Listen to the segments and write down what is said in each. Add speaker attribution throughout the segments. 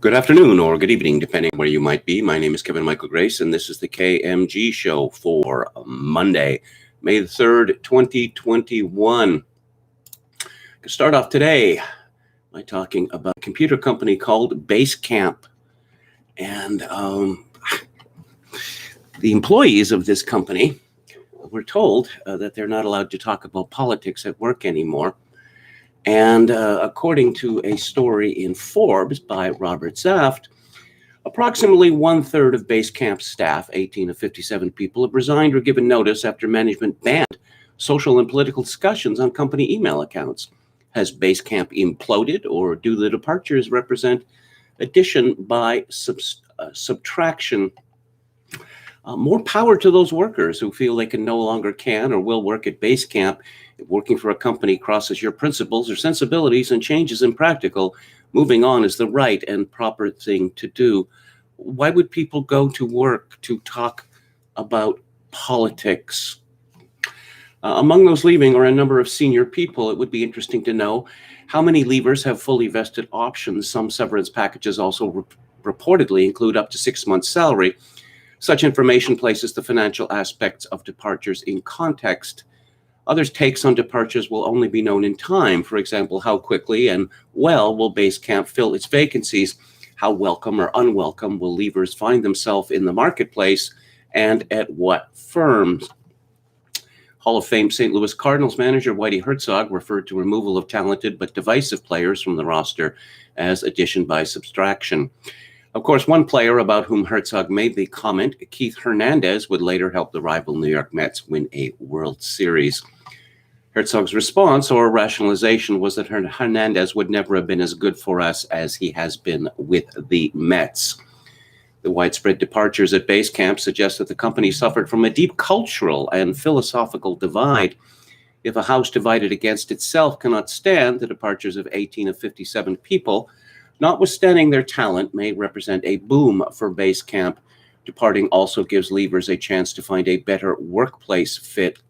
Speaker 1: Good afternoon or good evening, depending where you might be. My name is Kevin Michael Grace, and this is the KMG Show for Monday, May the 3rd, 2021. To start off today by talking about a computer company called Basecamp. And the employees of this company were told that they're not allowed to talk about politics at work anymore. And according to a story in Forbes by Robert Saft, approximately 1/3 of Basecamp's staff, 18 of 57 people, have resigned or given notice after management banned social and political discussions on company email accounts. Has Basecamp imploded, or do the departures represent addition by subtraction? More power to those workers who feel they can no longer can or will work at Basecamp. If working for a company crosses your principles or sensibilities and changes impractical, moving on is the right and proper thing to do. Why would people go to work to talk about politics? Among those leaving are a number of senior people. It would be interesting to know how many leavers have fully vested options. Some severance packages also reportedly include up to 6 months' salary. Such information places the financial aspects of departures in context. Others' takes on departures will only be known in time. For example, how quickly and well will Basecamp fill its vacancies? How welcome or unwelcome will leavers find themselves in the marketplace, and at what firms? Hall of Fame St. Louis Cardinals manager Whitey Herzog referred to removal of talented but divisive players from the roster as addition by subtraction. Of course, one player about whom Herzog made the comment, Keith Hernandez, would later help the rival New York Mets win a World Series. Herzog's response or rationalization was that Hernandez would never have been as good for us as he has been with the Mets. The widespread departures at Basecamp suggest that the company suffered from a deep cultural and philosophical divide. If a house divided against itself cannot stand, the departures of 18 of 57 people, notwithstanding their talent, may represent a boom for Basecamp. Departing also gives leavers a chance to find a better workplace fit.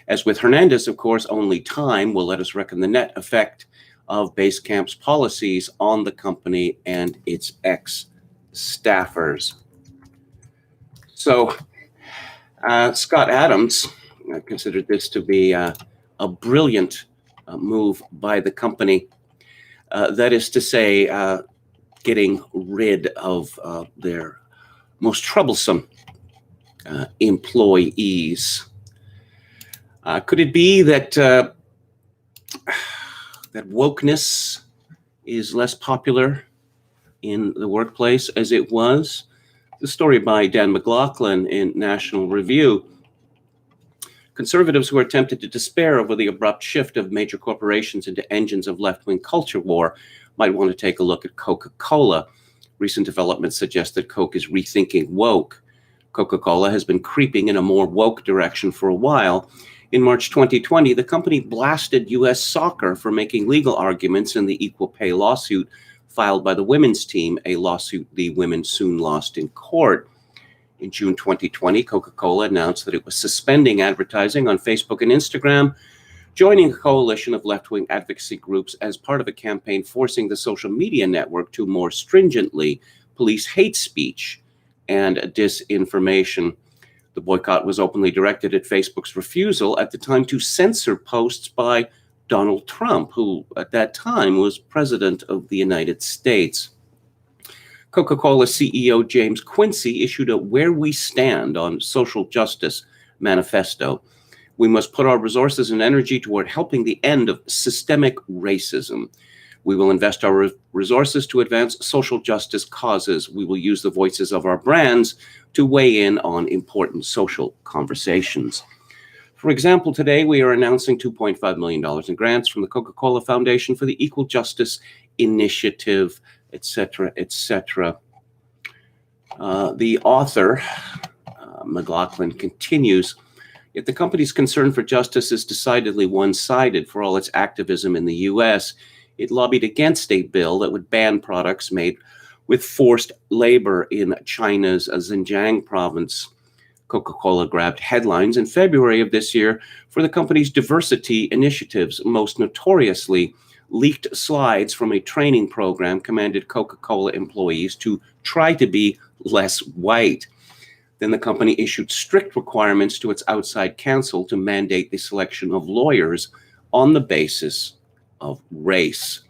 Speaker 1: As with Hernandez, of course, only time will let us reckon the net effect of Basecamp's policies on the company and its ex-staffers. So Scott Adams considered this to be a brilliant move by the company. That is to say, getting rid of their most troublesome employees. Could it be that that wokeness is less popular in the workplace as it was? The story by Dan McLaughlin in National Review. Conservatives who are tempted to despair over the abrupt shift of major corporations into engines of left-wing culture war might want to take a look at Coca-Cola. Recent developments suggest that Coke is rethinking woke. Coca-Cola has been creeping in a more woke direction for a while. In March 2020, the company blasted U.S. soccer for making legal arguments in the equal pay lawsuit filed by the women's team, a lawsuit the women soon lost in court. In June 2020, Coca-Cola announced that it was suspending advertising on Facebook and Instagram, joining a coalition of left-wing advocacy groups as part of a campaign forcing the social media network to more stringently police hate speech and disinformation. The boycott was openly directed at Facebook's refusal at the time to censor posts by Donald Trump, who at that time was president of the United States. Coca-Cola CEO James Quincy issued a Where We Stand on Social Justice manifesto. We must put our resources and energy toward helping the end of systemic racism. We will invest our resources to advance social justice causes. We will use the voices of our brands to weigh in on important social conversations. For example, today we are announcing $2.5 million in grants from the Coca-Cola Foundation for the Equal Justice Initiative, etc., etc. The author, McLaughlin, continues, yet the company's concern for justice is decidedly one-sided. For all its activism in the U.S., it lobbied against a bill that would ban products made with forced labor in China's Xinjiang province. Coca-Cola grabbed headlines in February of this year for the company's diversity initiatives, most notoriously leaked slides from a training program commanded Coca-Cola employees to try to be less white. Then the company issued strict requirements to its outside counsel to mandate the selection of lawyers on the basis of race.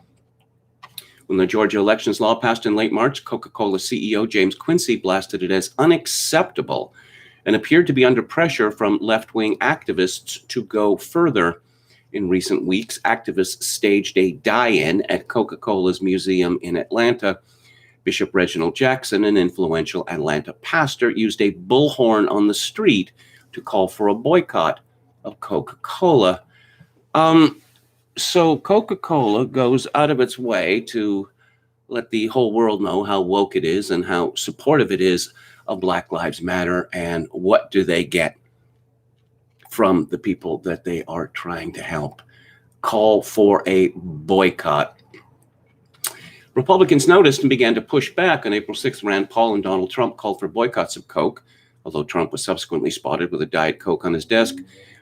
Speaker 1: When the Georgia elections law passed in late March, Coca-Cola CEO James Quincy blasted it as unacceptable and appeared to be under pressure from left-wing activists to go further. In recent weeks, activists staged a die-in at Coca-Cola's museum in Atlanta. Bishop Reginald Jackson, an influential Atlanta pastor, used a bullhorn on the street to call for a boycott of Coca-Cola. So Coca-Cola goes out of its way to let the whole world know how woke it is and how supportive it is of Black Lives Matter. And what do they get from the people that they are trying to help? Call for a boycott. Republicans noticed and began to push back. On April 6th, Rand Paul and Donald Trump called for boycotts of Coke, although Trump was subsequently spotted with a Diet Coke on his desk.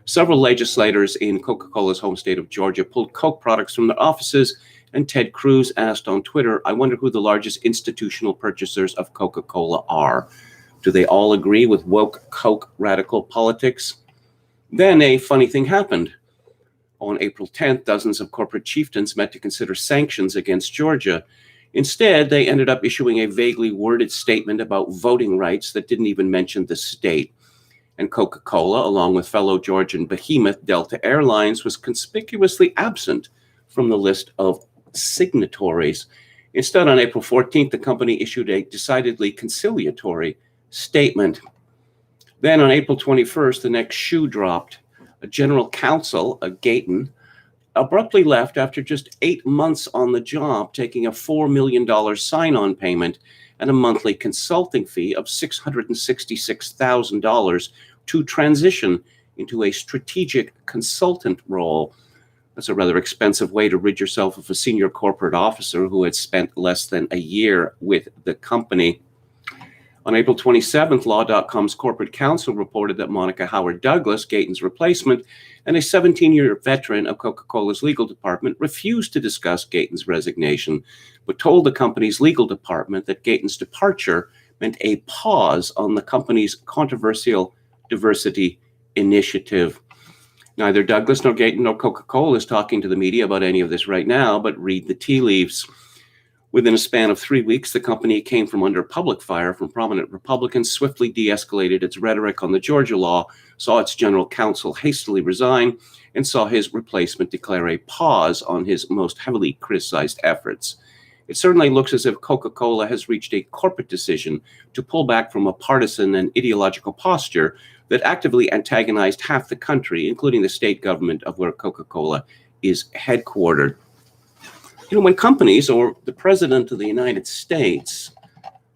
Speaker 1: Several legislators in Coca-Cola's home state of Georgia pulled Coke products from their offices, and Ted Cruz asked on Twitter, "I wonder who the largest institutional purchasers of Coca-Cola are. Do they all agree with woke Coke radical politics?" Then a funny thing happened. On April 10th, dozens of corporate chieftains met to consider sanctions against Georgia. Instead, they ended up issuing a vaguely worded statement about voting rights that didn't even mention the state. And Coca-Cola, along with fellow Georgian behemoth Delta Airlines, was conspicuously absent from the list of signatories. Instead, on April 14th, the company issued a decidedly conciliatory statement. Then on April 21st, the next shoe dropped. A general counsel, Gayton, abruptly left after just 8 months on the job, taking a $4 million sign-on payment and a monthly consulting fee of $666,000 to transition into a strategic consultant role. That's a rather expensive way to rid yourself of a senior corporate officer who had spent less than a year with the company. On April 27th, Law.com's corporate counsel reported that Monica Howard Douglas, Gayton's replacement, and a 17-year veteran of Coca-Cola's legal department, refused to discuss Gayton's resignation, but told the company's legal department that Gayton's departure meant a pause on the company's controversial diversity initiative. Neither Douglas nor Gayton nor Coca-Cola is talking to the media about any of this right now, but read the tea leaves. Within a span of 3 weeks, the company came from under public fire from prominent Republicans, swiftly de-escalated its rhetoric on the Georgia law, saw its general counsel hastily resign, and saw his replacement declare a pause on his most heavily criticized efforts. It certainly looks as if Coca-Cola has reached a corporate decision to pull back from a partisan and ideological posture that actively antagonized half the country, including the state government of where Coca-Cola is headquartered. You know, when companies or the president of the United States,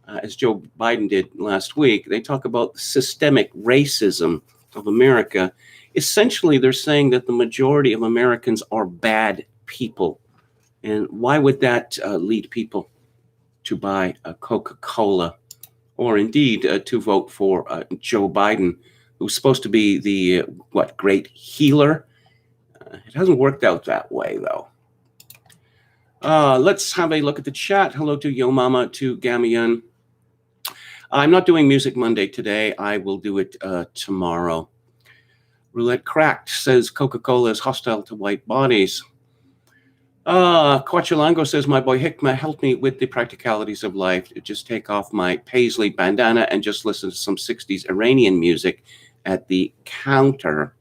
Speaker 1: as Joe Biden did last week, they talk about systemic racism of America, essentially they're saying that the majority of Americans are bad people. And why would that lead people to buy a Coca-Cola or indeed to vote for Joe Biden, who's supposed to be the, great healer? It hasn't worked out that way, though. Let's have a look at the chat. Hello to Yo Mama, to Gamian. I'm not doing Music Monday today. I will do it tomorrow. Roulette Cracked says Coca-Cola is hostile to white bodies. Quachilango says, my boy Hikmah helped me with the practicalities of life. Just take off my paisley bandana and just listen to some 60s Iranian music at the counter.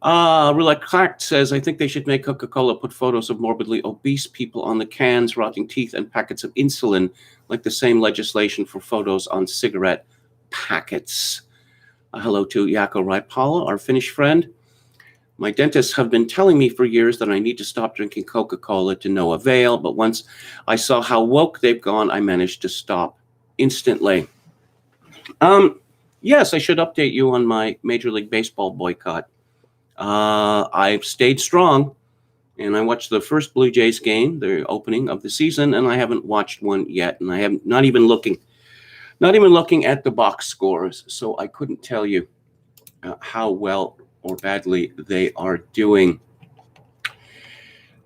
Speaker 1: Roulette Cracked says, I think they should make Coca-Cola put photos of morbidly obese people on the cans, rotting teeth, and packets of insulin, like the same legislation for photos on cigarette packets. Hello to Yako Raipala, our Finnish friend. My dentists have been telling me for years that I need to stop drinking Coca-Cola to no avail, but once I saw how woke they've gone, I managed to stop instantly. Yes, I should update you on my Major League Baseball boycott. I've stayed strong, and I watched the first Blue Jays game, the opening of the season, and I haven't watched one yet, and I have not even looking at the box scores, so I couldn't tell you how well or badly they are doing.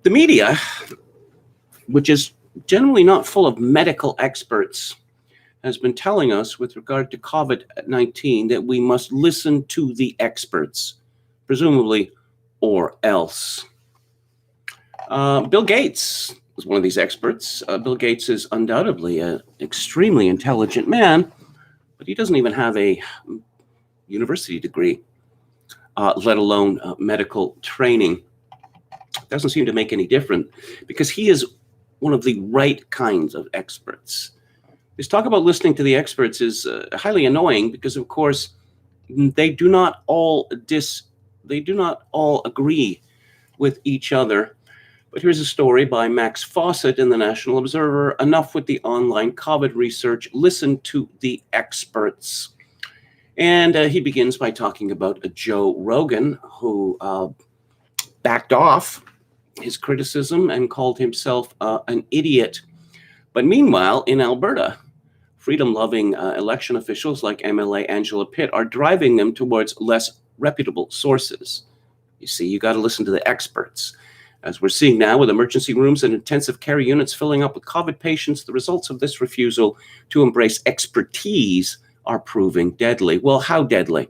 Speaker 1: The media, which is generally not full of medical experts, has been telling us with regard to COVID-19 that we must listen to the experts, presumably, or else. Bill Gates was one of these experts. Bill Gates is undoubtedly an extremely intelligent man, but he doesn't even have a university degree, let alone medical training. Doesn't seem to make any difference because he is one of the right kinds of experts. This talk about listening to the experts is highly annoying because, of course, they do not all agree with each other. But here's a story by Max Fawcett in the National Observer. Enough with the online COVID research. Listen to the experts. And he begins by talking about Joe Rogan, who backed off his criticism and called himself an idiot. But meanwhile, in Alberta, freedom-loving election officials like MLA Angela Pitt are driving them towards less reputable sources. You see, you got to listen to the experts. As we're seeing now with emergency rooms and intensive care units filling up with COVID patients, the results of this refusal to embrace expertise are proving deadly. Well, how deadly?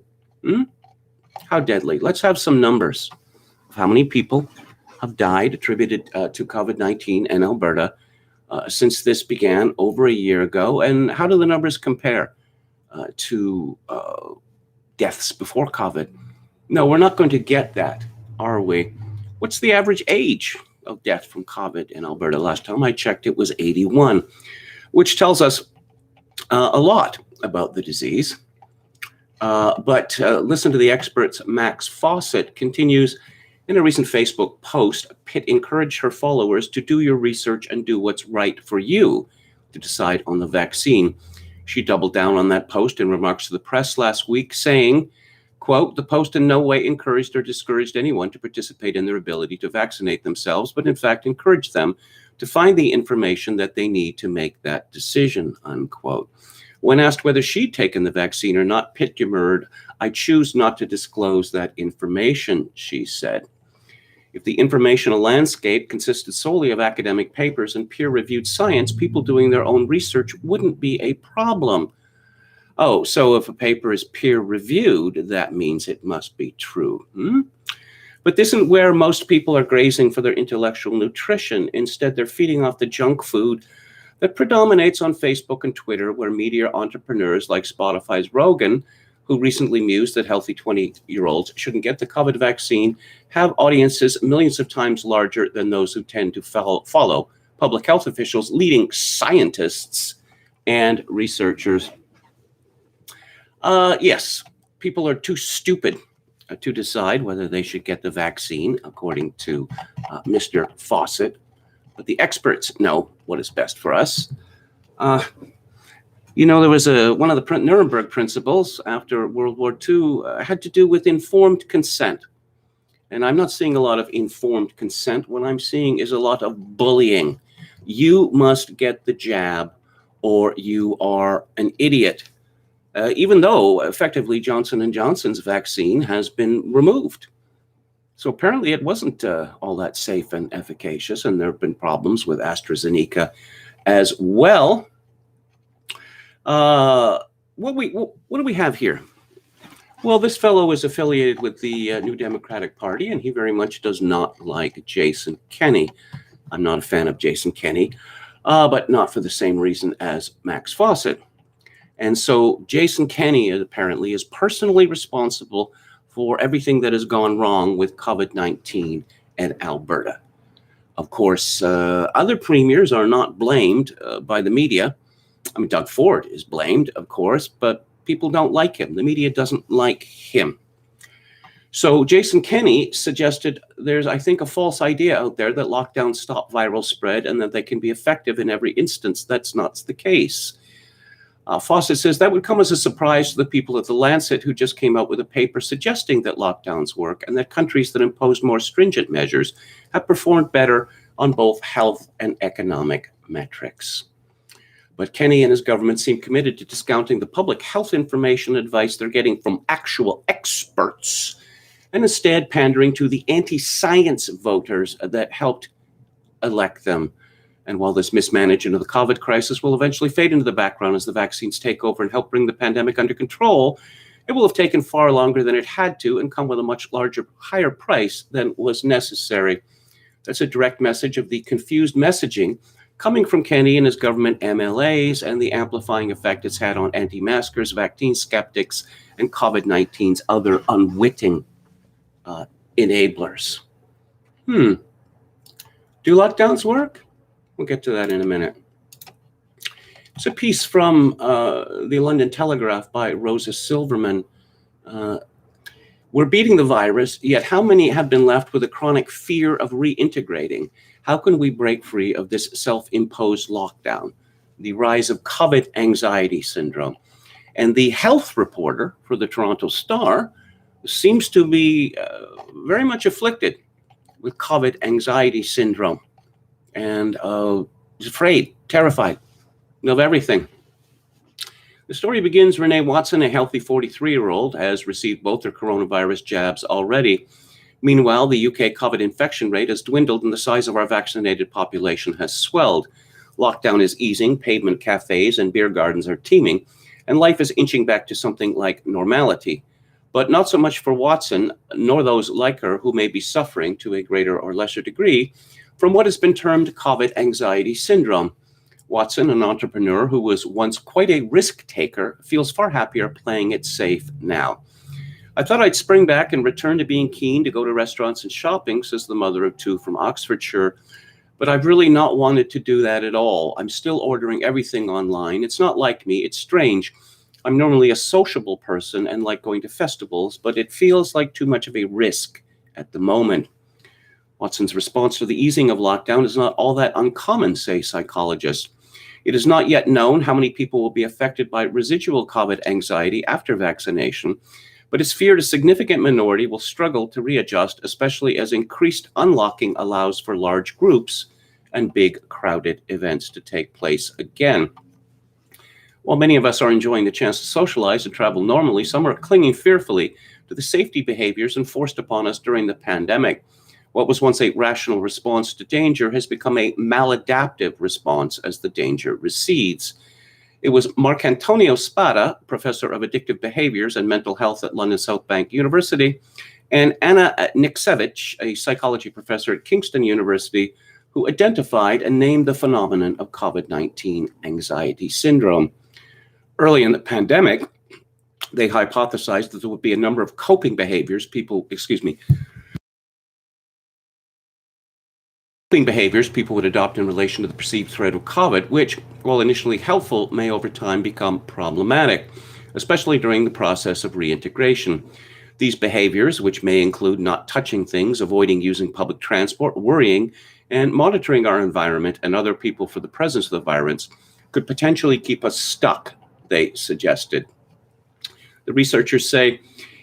Speaker 1: How deadly? Let's have some numbers of how many people have died attributed to COVID-19 in Alberta since this began over a year ago. And how do the numbers compare to deaths before COVID? No, we're not going to get that, are we? What's the average age of death from COVID in Alberta? Last time I checked, it was 81, which tells us a lot about the disease. But listen to the experts. Max Fawcett continues in a recent Facebook post. Pitt encouraged her followers to do your research and do what's right for you to decide on the vaccine. She doubled down on that post in remarks to the press last week, saying, quote, the post in no way encouraged or discouraged anyone to participate in their ability to vaccinate themselves, but in fact encouraged them to find the information that they need to make that decision, unquote. When asked whether she'd taken the vaccine or not, Pitt demurred, I choose not to disclose that information, she said. If the informational landscape consisted solely of academic papers and peer-reviewed science, people doing their own research wouldn't be a problem. Oh, so if a paper is peer-reviewed, that means it must be true. But this isn't where most people are grazing for their intellectual nutrition. Instead, they're feeding off the junk food that predominates on Facebook and Twitter, where media entrepreneurs like Spotify's Rogan, who recently mused that healthy 20-year-olds shouldn't get the COVID vaccine, have audiences millions of times larger than those who tend to follow public health officials, leading scientists, and researchers. Yes, people are too stupid to decide whether they should get the vaccine, according to Mr. Fawcett. But the experts know what is best for us. You know, there was one of the Nuremberg principles after World War II had to do with informed consent. And I'm not seeing a lot of informed consent. What I'm seeing is a lot of bullying. You must get the jab or you are an idiot. Even though effectively Johnson & Johnson's vaccine has been removed. So apparently it wasn't all that safe and efficacious, and there have been problems with AstraZeneca as well. What do we have here? Well, this fellow is affiliated with the New Democratic Party, and he very much does not like Jason Kenney. I'm not a fan of Jason Kenney, but not for the same reason as Max Fawcett. And so Jason Kenney apparently is personally responsible for everything that has gone wrong with COVID-19 in Alberta. Of course, other premiers are not blamed by the media. I mean, Doug Ford is blamed, of course, but people don't like him. The media doesn't like him. So Jason Kenney suggested there's, I think, a false idea out there that lockdowns stop viral spread and that they can be effective in every instance. That's not the case. Fawcett says that would come as a surprise to the people at The Lancet, who just came out with a paper suggesting that lockdowns work and that countries that imposed more stringent measures have performed better on both health and economic metrics. But Kenney and his government seem committed to discounting the public health information advice they're getting from actual experts and instead pandering to the anti-science voters that helped elect them. And while this mismanagement of the COVID crisis will eventually fade into the background as the vaccines take over and help bring the pandemic under control, it will have taken far longer than it had to and come with a much larger, higher price than was necessary. That's a direct message of the confused messaging coming from Kennedy and his government MLAs and the amplifying effect it's had on anti-maskers, vaccine skeptics, and COVID-19's other unwitting enablers. Do lockdowns work? We'll get to that in a minute. It's a piece from the London Telegraph by Rosa Silverman. We're beating the virus, yet how many have been left with a chronic fear of reintegrating? How can we break free of this self-imposed lockdown? The rise of COVID anxiety syndrome. And the health reporter for the Toronto Star seems to be very much afflicted with COVID anxiety syndrome and is afraid, terrified of everything. The story begins, Renee Watson, a healthy 43-year-old, has received both her coronavirus jabs already. Meanwhile, the UK COVID infection rate has dwindled and the size of our vaccinated population has swelled. Lockdown is easing, pavement cafes and beer gardens are teeming, and life is inching back to something like normality. But not so much for Watson, nor those like her who may be suffering to a greater or lesser degree from what has been termed COVID anxiety syndrome. Watson, an entrepreneur who was once quite a risk taker, feels far happier playing it safe now. I thought I'd spring back and return to being keen to go to restaurants and shopping, says the mother of two from Oxfordshire. But I've really not wanted to do that at all. I'm still ordering everything online. It's not like me. It's strange. I'm normally a sociable person and like going to festivals, but it feels like too much of a risk at the moment. Watson's response to the easing of lockdown is not all that uncommon, say psychologists. It is not yet known how many people will be affected by residual COVID anxiety after vaccination, but it's feared a significant minority will struggle to readjust, especially as increased unlocking allows for large groups and big crowded events to take place again. While many of us are enjoying the chance to socialize and travel normally, some are clinging fearfully to the safety behaviors enforced upon us during the pandemic. What was once a rational response to danger has become a maladaptive response as the danger recedes. It was Marcantonio Spada, professor of addictive behaviors and mental health at London South Bank University, and Anna Niksevich, a psychology professor at Kingston University, who identified and named the phenomenon of COVID-19 anxiety syndrome. Early in the pandemic, they hypothesized that there would be a number of coping behaviors people would adopt in relation to the perceived threat of COVID, which, while initially helpful, may over time become problematic, especially during the process of reintegration. These behaviors, which may include not touching things, avoiding using public transport, worrying, and monitoring our environment and other people for the presence of the virus, could potentially keep us stuck, they suggested. The researchers say,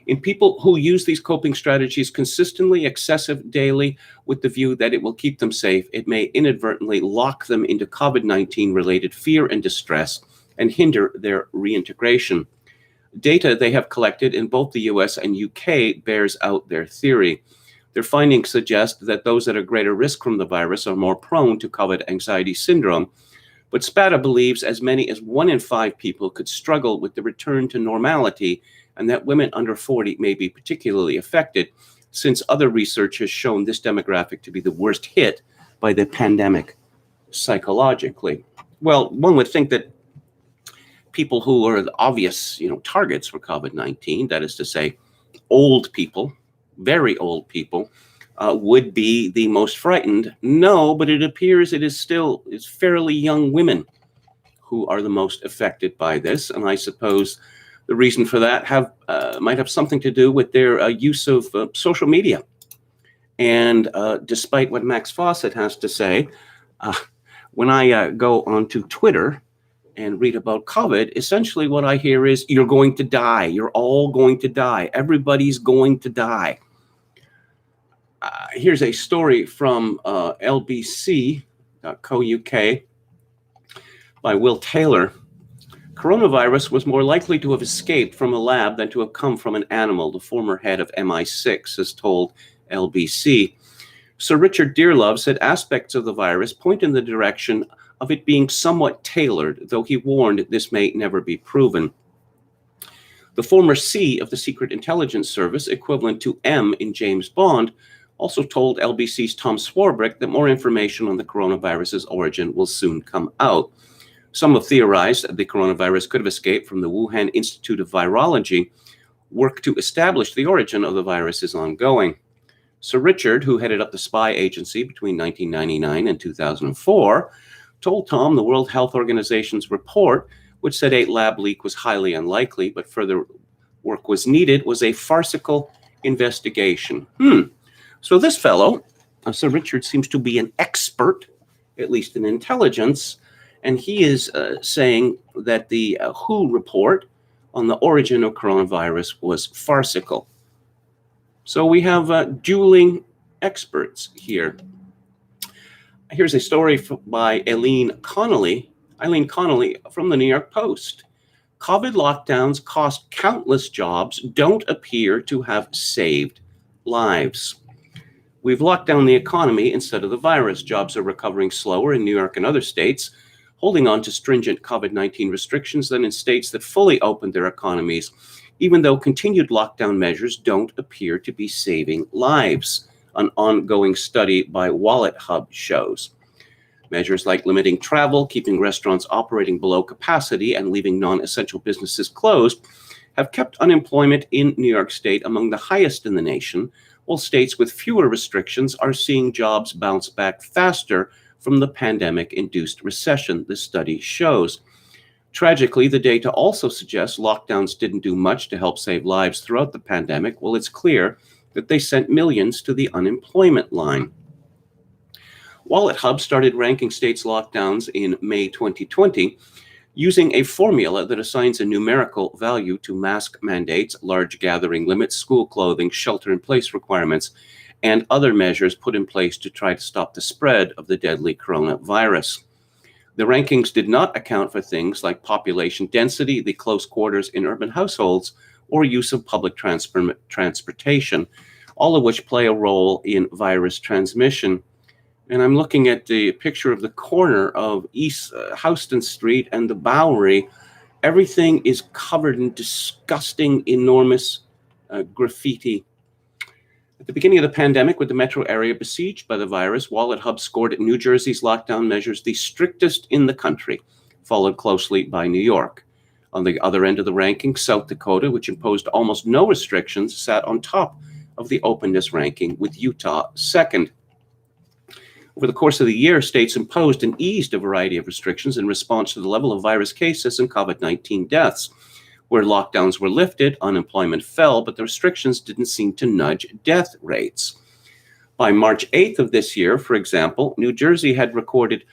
Speaker 1: in people who use these coping strategies consistently, excessive, daily, with the view that it will keep them safe, it may inadvertently lock them into COVID-19 related fear and distress and hinder their reintegration. Data they have collected in both the US and UK bears out their theory. Their findings suggest that those at a greater risk from the virus are more prone to COVID anxiety syndrome, but Spada believes as many as 1 in 5 people could struggle with the return to normality, and that women under 40 may be particularly affected, since other research has shown this demographic to be the worst hit by the pandemic psychologically. Well, one would think that people who are the obvious, targets for COVID-19, that is to say, old people, very old people, would be the most frightened. No, but it appears it's fairly young women who are the most affected by this, and I suppose the reason for that might have something to do with their use of social media. And despite what Max Fawcett has to say, when I go onto Twitter and read about COVID, essentially what I hear is, you're going to die. You're all going to die. Everybody's going to die. Here's a story from lbc.co.uk by Will Taylor. Coronavirus was more likely to have escaped from a lab than to have come from an animal, the former head of MI6 has told LBC. Sir Richard Dearlove said aspects of the virus point in the direction of it being somewhat tailored, though he warned this may never be proven. The former C of the Secret Intelligence Service, equivalent to M in James Bond, also told LBC's Tom Swarbrick that more information on the coronavirus's origin will soon come out. Some have theorized that the coronavirus could have escaped from the Wuhan Institute of Virology. Work to establish the origin of the virus is ongoing. Sir Richard, who headed up the spy agency between 1999 and 2004, told Tom the World Health Organization's report, which said a lab leak was highly unlikely, but further work was needed, was a farcical investigation. So this fellow, Sir Richard, seems to be an expert, at least in intelligence, and he is saying that the WHO report on the origin of coronavirus was farcical. So we have dueling experts here. Here's a story by Eileen Connolly from the New York Post. COVID lockdowns cost countless jobs, don't appear to have saved lives. We've locked down the economy instead of the virus. Jobs are recovering slower in New York and other states, holding on to stringent COVID-19 restrictions than in states that fully opened their economies, even though continued lockdown measures don't appear to be saving lives, an ongoing study by Wallet Hub shows. Measures like limiting travel, keeping restaurants operating below capacity, and leaving non-essential businesses closed have kept unemployment in New York State among the highest in the nation, while states with fewer restrictions are seeing jobs bounce back faster from the pandemic-induced recession, the study shows. Tragically, the data also suggests lockdowns didn't do much to help save lives throughout the pandemic, while it's clear that they sent millions to the unemployment line. Wallet Hub started ranking states' lockdowns in May 2020, using a formula that assigns a numerical value to mask mandates, large gathering limits, school clothing, shelter-in-place requirements, and other measures put in place to try to stop the spread of the deadly coronavirus. The rankings did not account for things like population density, the close quarters in urban households, or use of public transportation, all of which play a role in virus transmission. And I'm looking at the picture of the corner of East Houston Street and the Bowery. Everything is covered in disgusting, enormous graffiti. At the beginning of the pandemic, with the metro area besieged by the virus, Wallet Hub scored New Jersey's lockdown measures the strictest in the country, followed closely by New York. On the other end of the ranking, South Dakota, which imposed almost no restrictions, sat on top of the openness ranking, with Utah second. Over the course of the year, states imposed and eased a variety of restrictions in response to the level of virus cases and COVID-19 deaths. Where lockdowns were lifted, unemployment fell, but the restrictions didn't seem to nudge death rates. By March 8th of this year, for example, New Jersey had recorded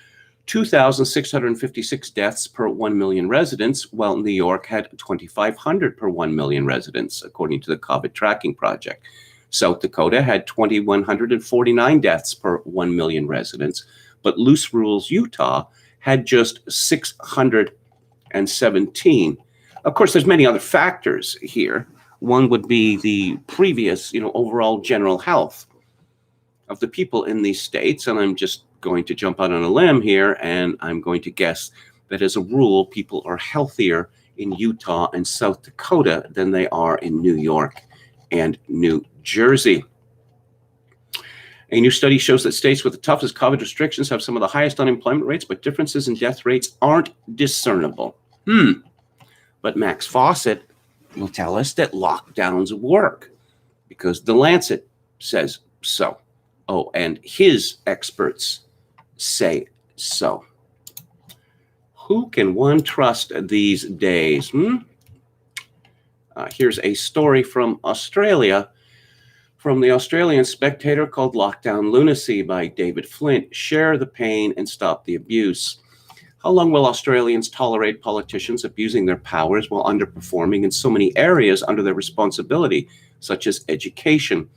Speaker 1: 2,656 deaths per 1 million residents, while New York had 2,500 per 1 million residents, according to the COVID Tracking Project. South Dakota had 2,149 deaths per 1 million residents, but Loose Rules, Utah had just 617. Of course, there's many other factors here. One would be the previous, overall general health of the people in these states. And I'm just going to jump out on a limb here, and I'm going to guess that as a rule, people are healthier in Utah and South Dakota than they are in New York and New Jersey. A new study shows that states with the toughest COVID restrictions have some of the highest unemployment rates, but differences in death rates aren't discernible. But Max Fawcett will tell us that lockdowns work because The Lancet says so. Oh, and his experts say so. Who can one trust these days? Here's a story from Australia, from the Australian Spectator, called Lockdown Lunacy by David Flint. Share the pain and stop the abuse. How long will Australians tolerate politicians abusing their powers while underperforming in so many areas under their responsibility, such as education?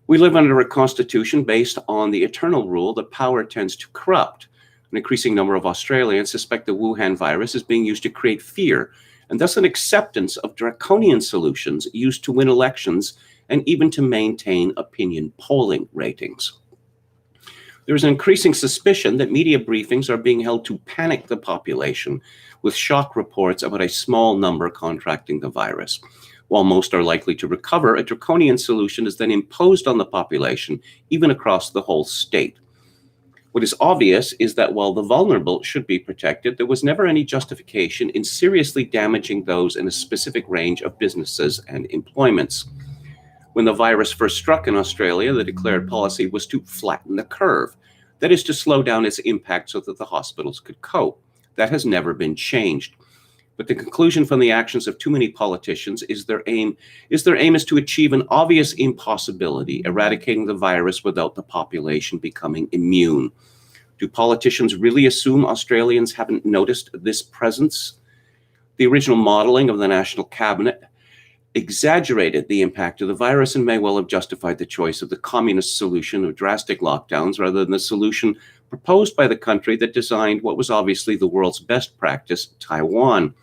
Speaker 1: We live under a constitution based on the eternal rule that power tends to corrupt. An increasing number of Australians suspect the Wuhan virus is being used to create fear, and thus an acceptance of draconian solutions used to win elections and even to maintain opinion polling ratings. There is an increasing suspicion that media briefings are being held to panic the population with shock reports about a small number contracting the virus. While most are likely to recover, a draconian solution is then imposed on the population, even across the whole state. What is obvious is that while the vulnerable should be protected, there was never any justification in seriously damaging those in a specific range of businesses and employments. When the virus first struck in Australia, the declared policy was to flatten the curve, that is, to slow down its impact so that the hospitals could cope. That has never been changed. But the conclusion from the actions of too many politicians is their aim is to achieve an obvious impossibility, eradicating the virus without the population becoming immune. Do politicians really assume Australians haven't noticed this presence? The original modeling of the National Cabinet exaggerated the impact of the virus and may well have justified the choice of the communist solution of drastic lockdowns rather than the solution proposed by the country that designed what was obviously the world's best practice, Taiwan.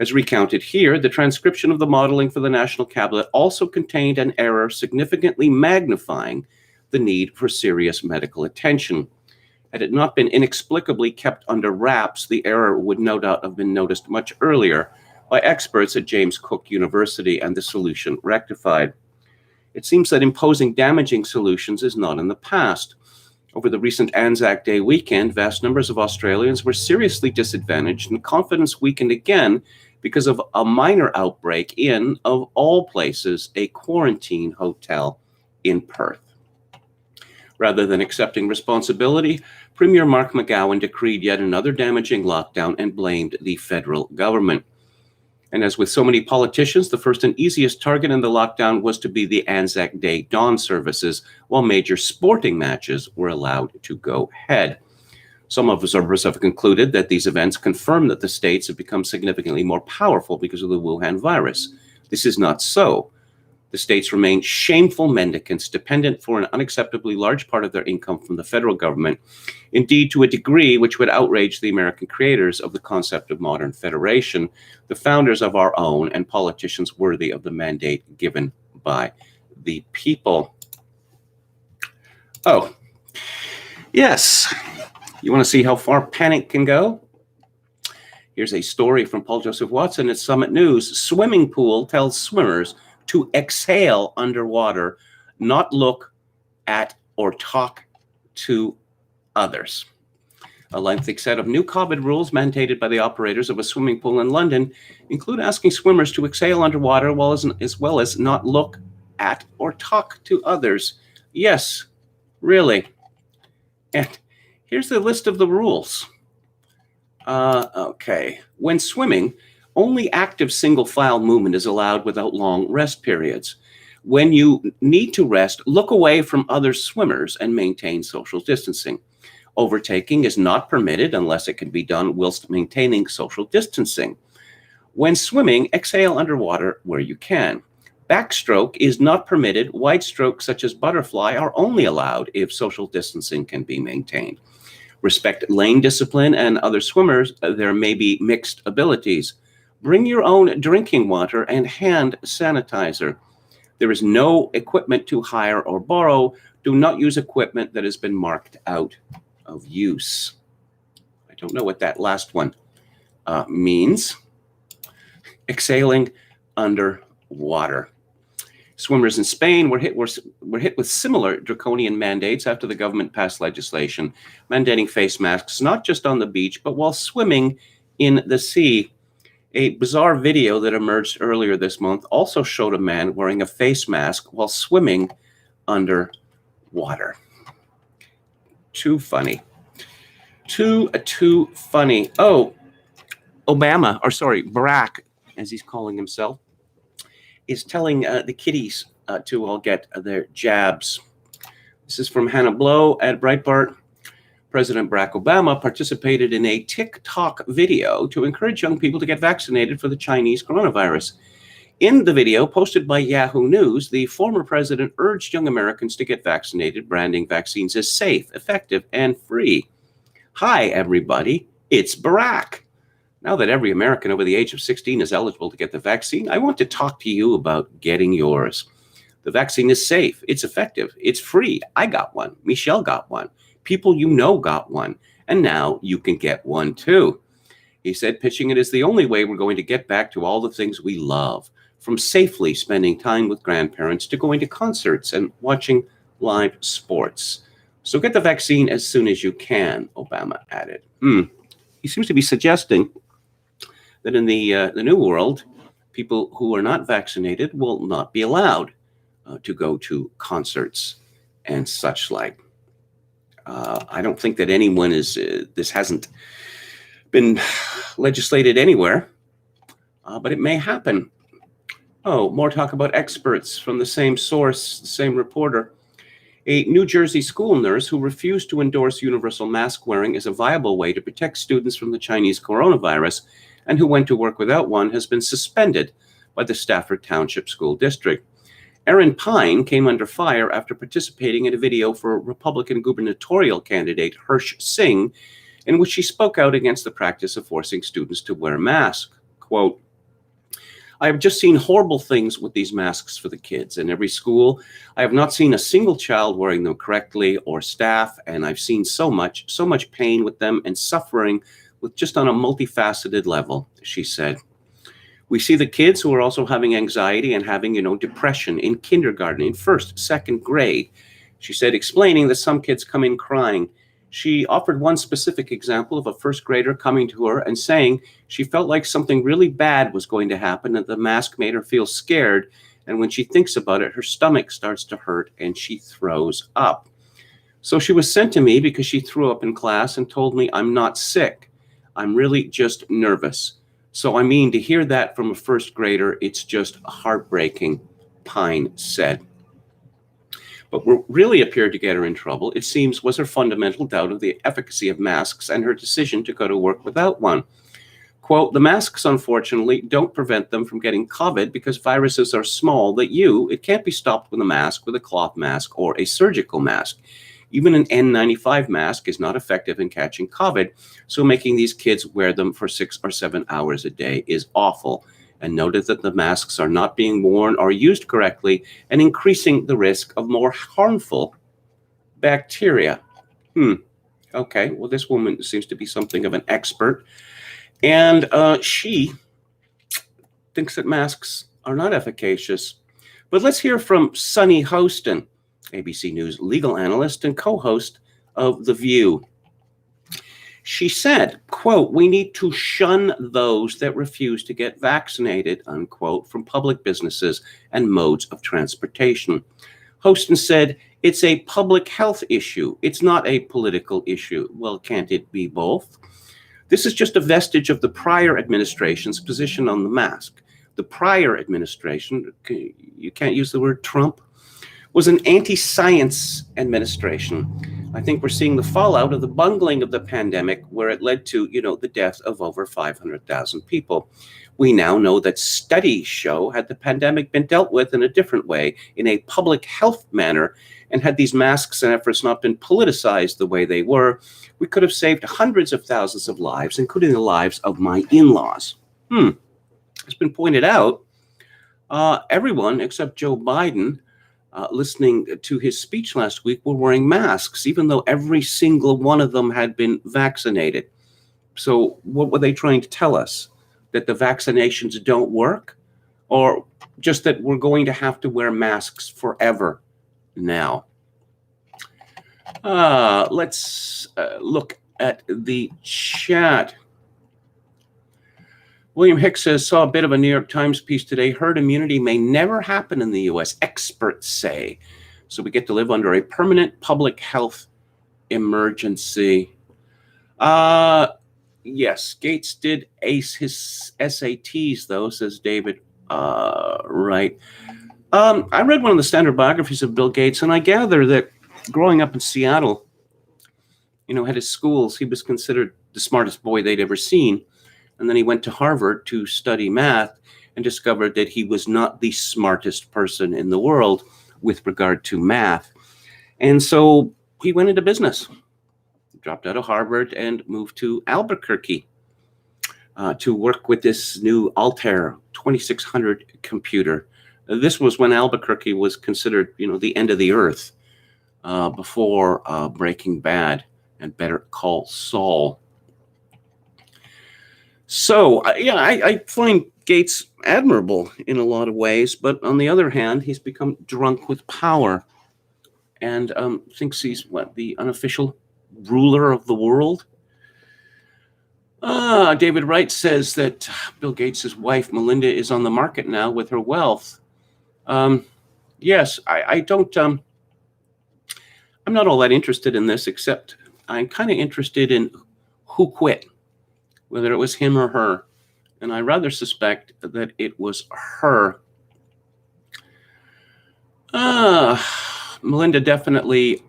Speaker 1: As recounted here, the transcription of the modeling for the National Cabinet also contained an error significantly magnifying the need for serious medical attention. Had it not been inexplicably kept under wraps, the error would no doubt have been noticed much earlier by experts at James Cook University and the solution rectified. It seems that imposing damaging solutions is not in the past. Over the recent Anzac Day weekend, vast numbers of Australians were seriously disadvantaged and confidence weakened again because of a minor outbreak in, of all places, a quarantine hotel in Perth. Rather than accepting responsibility, Premier Mark McGowan decreed yet another damaging lockdown and blamed the federal government. And as with so many politicians, the first and easiest target in the lockdown was to be the Anzac Day dawn services, while major sporting matches were allowed to go ahead. Some observers have concluded that these events confirm that the states have become significantly more powerful because of the Wuhan virus. This is not so. The states remain shameful mendicants, dependent for an unacceptably large part of their income from the federal government, indeed to a degree which would outrage the American creators of the concept of modern federation, the founders of our own, and politicians worthy of the mandate given by the people. Oh, yes. You want to see how far panic can go? Here's a story from Paul Joseph Watson at Summit News. Swimming pool tells swimmers to exhale underwater, not look at or talk to others. A lengthy set of new COVID rules mandated by the operators of a swimming pool in London include asking swimmers to exhale underwater as well as not look at or talk to others. Yes, really. And here's the list of the rules. Okay. When swimming, only active single file movement is allowed without long rest periods. When you need to rest, look away from other swimmers and maintain social distancing. Overtaking is not permitted unless it can be done whilst maintaining social distancing. When swimming, exhale underwater where you can. Backstroke is not permitted. Wide strokes such as butterfly are only allowed if social distancing can be maintained. Respect lane discipline and other swimmers. There may be mixed abilities. Bring your own drinking water and hand sanitizer. There is no equipment to hire or borrow. Do not use equipment that has been marked out of use. I don't know what that last one means. Exhaling underwater. Swimmers in Spain were hit with similar draconian mandates after the government passed legislation mandating face masks not just on the beach, but while swimming in the sea. A bizarre video that emerged earlier this month also showed a man wearing a face mask while swimming underwater. Too funny. Too funny. Oh, Barack, as he's calling himself, is telling the kiddies to all get their jabs. This is from Hannah Blow at Breitbart. President Barack Obama participated in a TikTok video to encourage young people to get vaccinated for the Chinese coronavirus. In the video posted by Yahoo News, the former president urged young Americans to get vaccinated, branding vaccines as safe, effective, and free. Hi, everybody. It's Barack. Now that every American over the age of 16 is eligible to get the vaccine, I want to talk to you about getting yours. The vaccine is safe. It's effective. It's free. I got one. Michelle got one. People you know got one, and now you can get one too. He said pitching it is the only way we're going to get back to all the things we love, from safely spending time with grandparents to going to concerts and watching live sports. So get the vaccine as soon as you can, Obama added. He seems to be suggesting that in the new world, people who are not vaccinated will not be allowed to go to concerts and such like. I don't think that anyone is, this hasn't been legislated anywhere, but it may happen. Oh, more talk about experts from the same source, the same reporter. A New Jersey school nurse who refused to endorse universal mask wearing as a viable way to protect students from the Chinese coronavirus and who went to work without one has been suspended by the Stafford Township School District. Erin Pine came under fire after participating in a video for Republican gubernatorial candidate Hersh Singh, in which she spoke out against the practice of forcing students to wear masks. Quote, I have just seen horrible things with these masks for the kids. In every school, I have not seen a single child wearing them correctly or staff, and I've seen so much pain with them and suffering with just on a multifaceted level, she said. We see the kids who are also having anxiety and having, depression in kindergarten, in first, second grade. She said, explaining that some kids come in crying. She offered one specific example of a first grader coming to her and saying she felt like something really bad was going to happen and the mask made her feel scared. And when she thinks about it, her stomach starts to hurt and she throws up. So she was sent to me because she threw up in class and told me I'm not sick. I'm really just nervous. So, to hear that from a first grader, it's just heartbreaking, Pine said. But what really appeared to get her in trouble, it seems, was her fundamental doubt of the efficacy of masks and her decision to go to work without one. Quote, the masks, unfortunately, don't prevent them from getting COVID because viruses are small that it can't be stopped with a mask, with a cloth mask, or a surgical mask. Even an N95 mask is not effective in catching COVID, so making these kids wear them for 6 or 7 hours a day is awful, and noted that the masks are not being worn or used correctly and increasing the risk of more harmful bacteria. Okay, well, this woman seems to be something of an expert, and she thinks that masks are not efficacious. But let's hear from Sunny Hostin, ABC News legal analyst and co-host of The View. She said, quote, we need to shun those that refuse to get vaccinated, unquote, from public businesses and modes of transportation. Hostin said, it's a public health issue. It's not a political issue. Well, can't it be both? This is just a vestige of the prior administration's position on the mask. The prior administration, you can't use the word Trump, was an anti-science administration. I think we're seeing the fallout of the bungling of the pandemic where it led to, the death of over 500,000 people. We now know that studies show had the pandemic been dealt with in a different way, in a public health manner, and had these masks and efforts not been politicized the way they were, we could have saved hundreds of thousands of lives, including the lives of my in-laws. It's been pointed out, everyone except Joe Biden listening to his speech last week were wearing masks, even though every single one of them had been vaccinated. So what were they trying to tell us? That the vaccinations don't work? Or just that we're going to have to wear masks forever now? Let's look at the chat. William Hicks says, saw a bit of a New York Times piece today. Herd immunity may never happen in the U.S., experts say. So we get to live under a permanent public health emergency. Yes, Gates did ace his SATs, though, says David. Right. I read one of the standard biographies of Bill Gates, and I gather that growing up in Seattle, at his schools, he was considered the smartest boy they'd ever seen. And then he went to Harvard to study math and discovered that he was not the smartest person in the world with regard to math. And so he went into business, dropped out of Harvard and moved to Albuquerque to work with this new Altair 2600 computer. This was when Albuquerque was considered, the end of the earth. before Breaking Bad and Better Call Saul. So, I find Gates admirable in a lot of ways, but on the other hand, he's become drunk with power and thinks he's, the unofficial ruler of the world? David Wright says that Bill Gates' wife, Melinda, is on the market now with her wealth. Yes, I don't, I'm not all that interested in this, except I'm kind of interested in who quit, whether it was him or her. And I rather suspect that it was her. Melinda definitely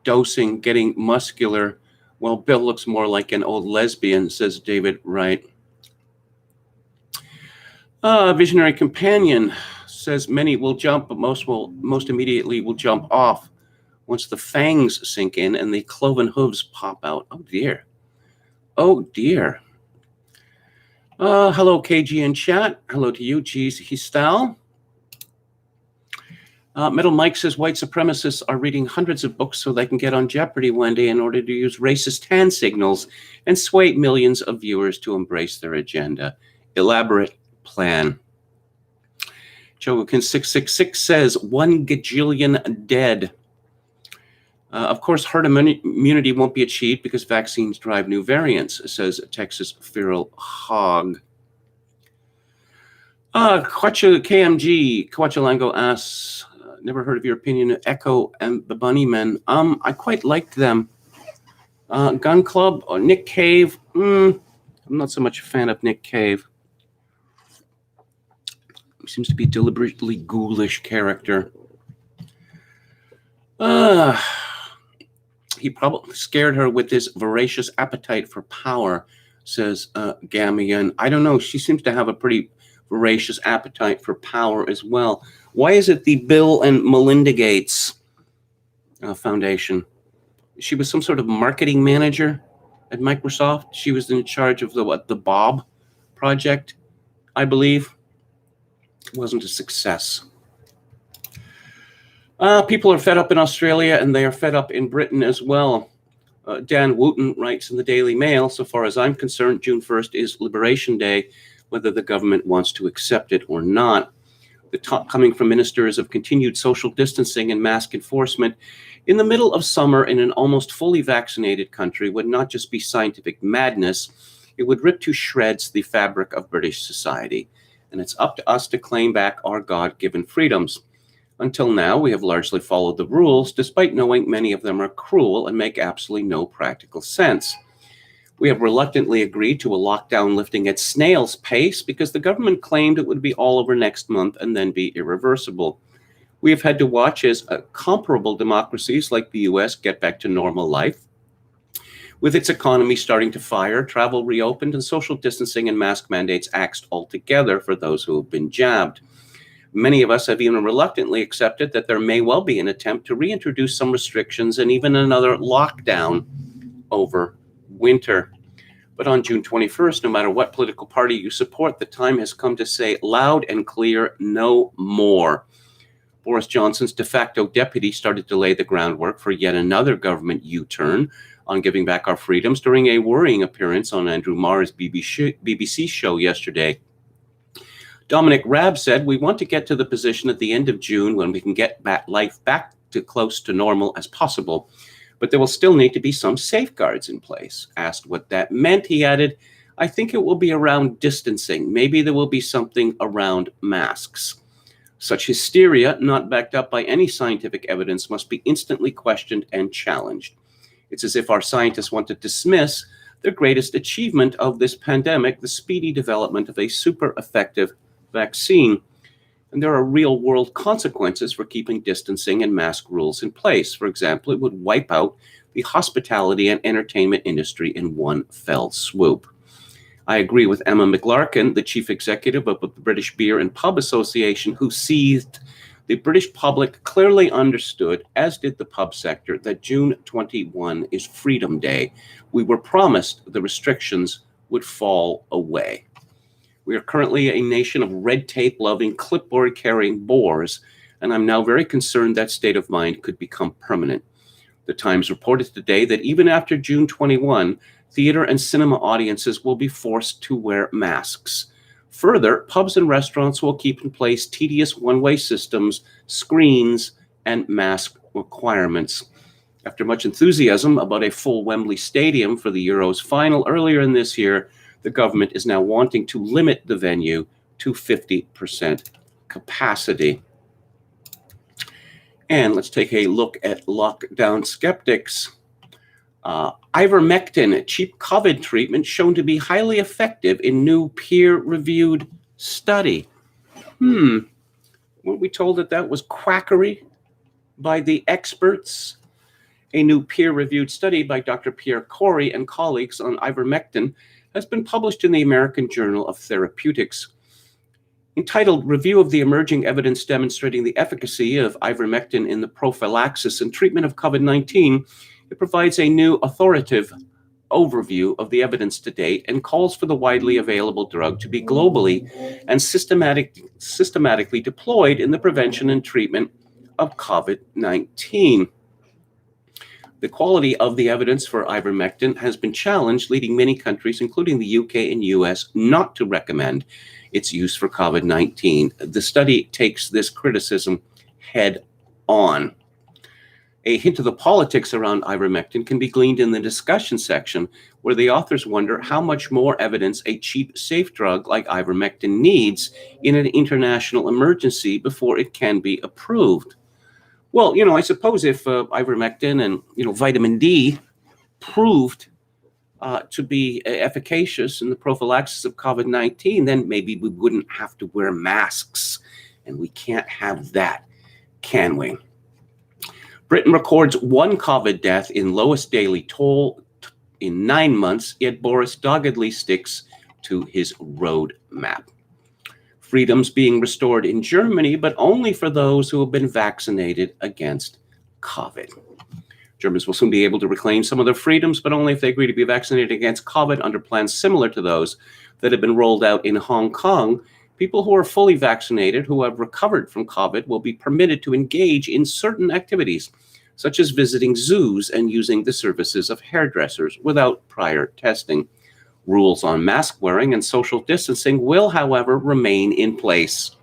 Speaker 1: dosing, getting muscular. Well, Bill looks more like an old lesbian, says David Wright. Visionary Companion says many will jump, but most immediately will jump off once the fangs sink in and the cloven hooves pop out. Oh dear. Oh dear. Hello, KG in chat. Hello to you, Geez Histal. Metal Mike says white supremacists are reading hundreds of books so they can get on Jeopardy one day in order to use racist hand signals and sway millions of viewers to embrace their agenda. Elaborate plan. Chogokin666 says 1 gajillion dead. Of course, herd immunity won't be achieved because vaccines drive new variants, says Texas Feral Hog. KMG Quachalango asks, never heard of your opinion of Echo and the Bunnymen. I quite liked them. Gun Club or Nick Cave. I'm not so much a fan of Nick Cave. He seems to be a deliberately ghoulish character. He probably scared her with his voracious appetite for power, says Gamian. I don't know. She seems to have a pretty voracious appetite for power as well. Why is it the Bill and Melinda Gates Foundation? She was some sort of marketing manager at Microsoft. She was in charge of the Bob project, I believe. It wasn't a success. People are fed up in Australia, and they are fed up in Britain as well. Dan Wooten writes in the Daily Mail, so far as I'm concerned, June 1st is Liberation Day, whether the government wants to accept it or not. The talk coming from ministers of continued social distancing and mask enforcement in the middle of summer in an almost fully vaccinated country would not just be scientific madness, it would rip to shreds the fabric of British society. And it's up to us to claim back our God-given freedoms. Until now, we have largely followed the rules, despite knowing many of them are cruel and make absolutely no practical sense. We have reluctantly agreed to a lockdown lifting at snail's pace because the government claimed it would be all over next month and then be irreversible. We have had to watch as comparable democracies like the US get back to normal life, with its economy starting to fire, travel reopened, and social distancing and mask mandates axed altogether for those who have been jabbed. Many of us have even reluctantly accepted that there may well be an attempt to reintroduce some restrictions and even another lockdown over winter. But on June 21st, no matter what political party you support, the time has come to say loud and clear, no more. Boris Johnson's de facto deputy started to lay the groundwork for yet another government U-turn on giving back our freedoms during a worrying appearance on Andrew Marr's BBC show yesterday. Dominic Raab said, we want to get to the position at the end of June when we can get life back to close to normal as possible. But there will still need to be some safeguards in place. Asked what that meant, he added, I think it will be around distancing. Maybe there will be something around masks. Such hysteria, not backed up by any scientific evidence, must be instantly questioned and challenged. It's as if our scientists want to dismiss the greatest achievement of this pandemic, the speedy development of a super effective vaccine. And there are real-world consequences for keeping distancing and mask rules in place. For example, it would wipe out the hospitality and entertainment industry in one fell swoop. I agree with Emma McLarkin, the chief executive of the British Beer and Pub Association, who seized the British public clearly understood, as did the pub sector, that June 21 is Freedom Day. We were promised the restrictions would fall away. We are currently a nation of red tape-loving, clipboard-carrying bores, and I'm now very concerned that state of mind could become permanent. The Times reported today that even after June 21, theater and cinema audiences will be forced to wear masks. Further, pubs and restaurants will keep in place tedious one-way systems, screens, and mask requirements. After much enthusiasm about a full Wembley Stadium for the Euros final earlier in this year, the government is now wanting to limit the venue to 50% capacity. And let's take a look at lockdown skeptics. Ivermectin, a cheap COVID treatment shown to be highly effective in new peer-reviewed study. Weren't we told that that was quackery by the experts? A new peer-reviewed study by Dr. Pierre Corey and colleagues on ivermectin has been published in the American Journal of Therapeutics. Entitled Review of the Emerging Evidence Demonstrating the Efficacy of Ivermectin in the Prophylaxis and Treatment of COVID-19, it provides a new authoritative overview of the evidence to date and calls for the widely available drug to be globally and systematically deployed in the prevention and treatment of COVID-19. The quality of the evidence for ivermectin has been challenged, leading many countries, including the UK and US, not to recommend its use for COVID-19. The study takes this criticism head on. A hint of the politics around ivermectin can be gleaned in the discussion section, where the authors wonder how much more evidence a cheap, safe drug like ivermectin needs in an international emergency before it can be approved. Well, I suppose if ivermectin and, vitamin D proved to be efficacious in the prophylaxis of COVID-19, then maybe we wouldn't have to wear masks. And we can't have that, can we? Britain records one COVID death in lowest daily toll in 9 months, yet Boris doggedly sticks to his roadmap. Freedoms being restored in Germany, but only for those who have been vaccinated against COVID. Germans will soon be able to reclaim some of their freedoms, but only if they agree to be vaccinated against COVID under plans similar to those that have been rolled out in Hong Kong. People who are fully vaccinated, who have recovered from COVID, will be permitted to engage in certain activities, such as visiting zoos and using the services of hairdressers without prior testing. Rules on mask wearing and social distancing will, however, remain in place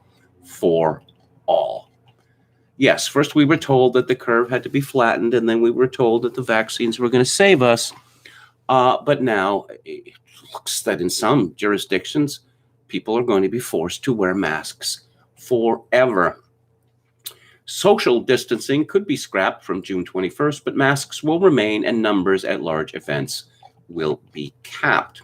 Speaker 1: for all. Yes, first we were told that the curve had to be flattened, and then we were told that the vaccines were going to save us. But now it looks that in some jurisdictions, people are going to be forced to wear masks forever. Social distancing could be scrapped from June 21st, but masks will remain and numbers at large events will be capped.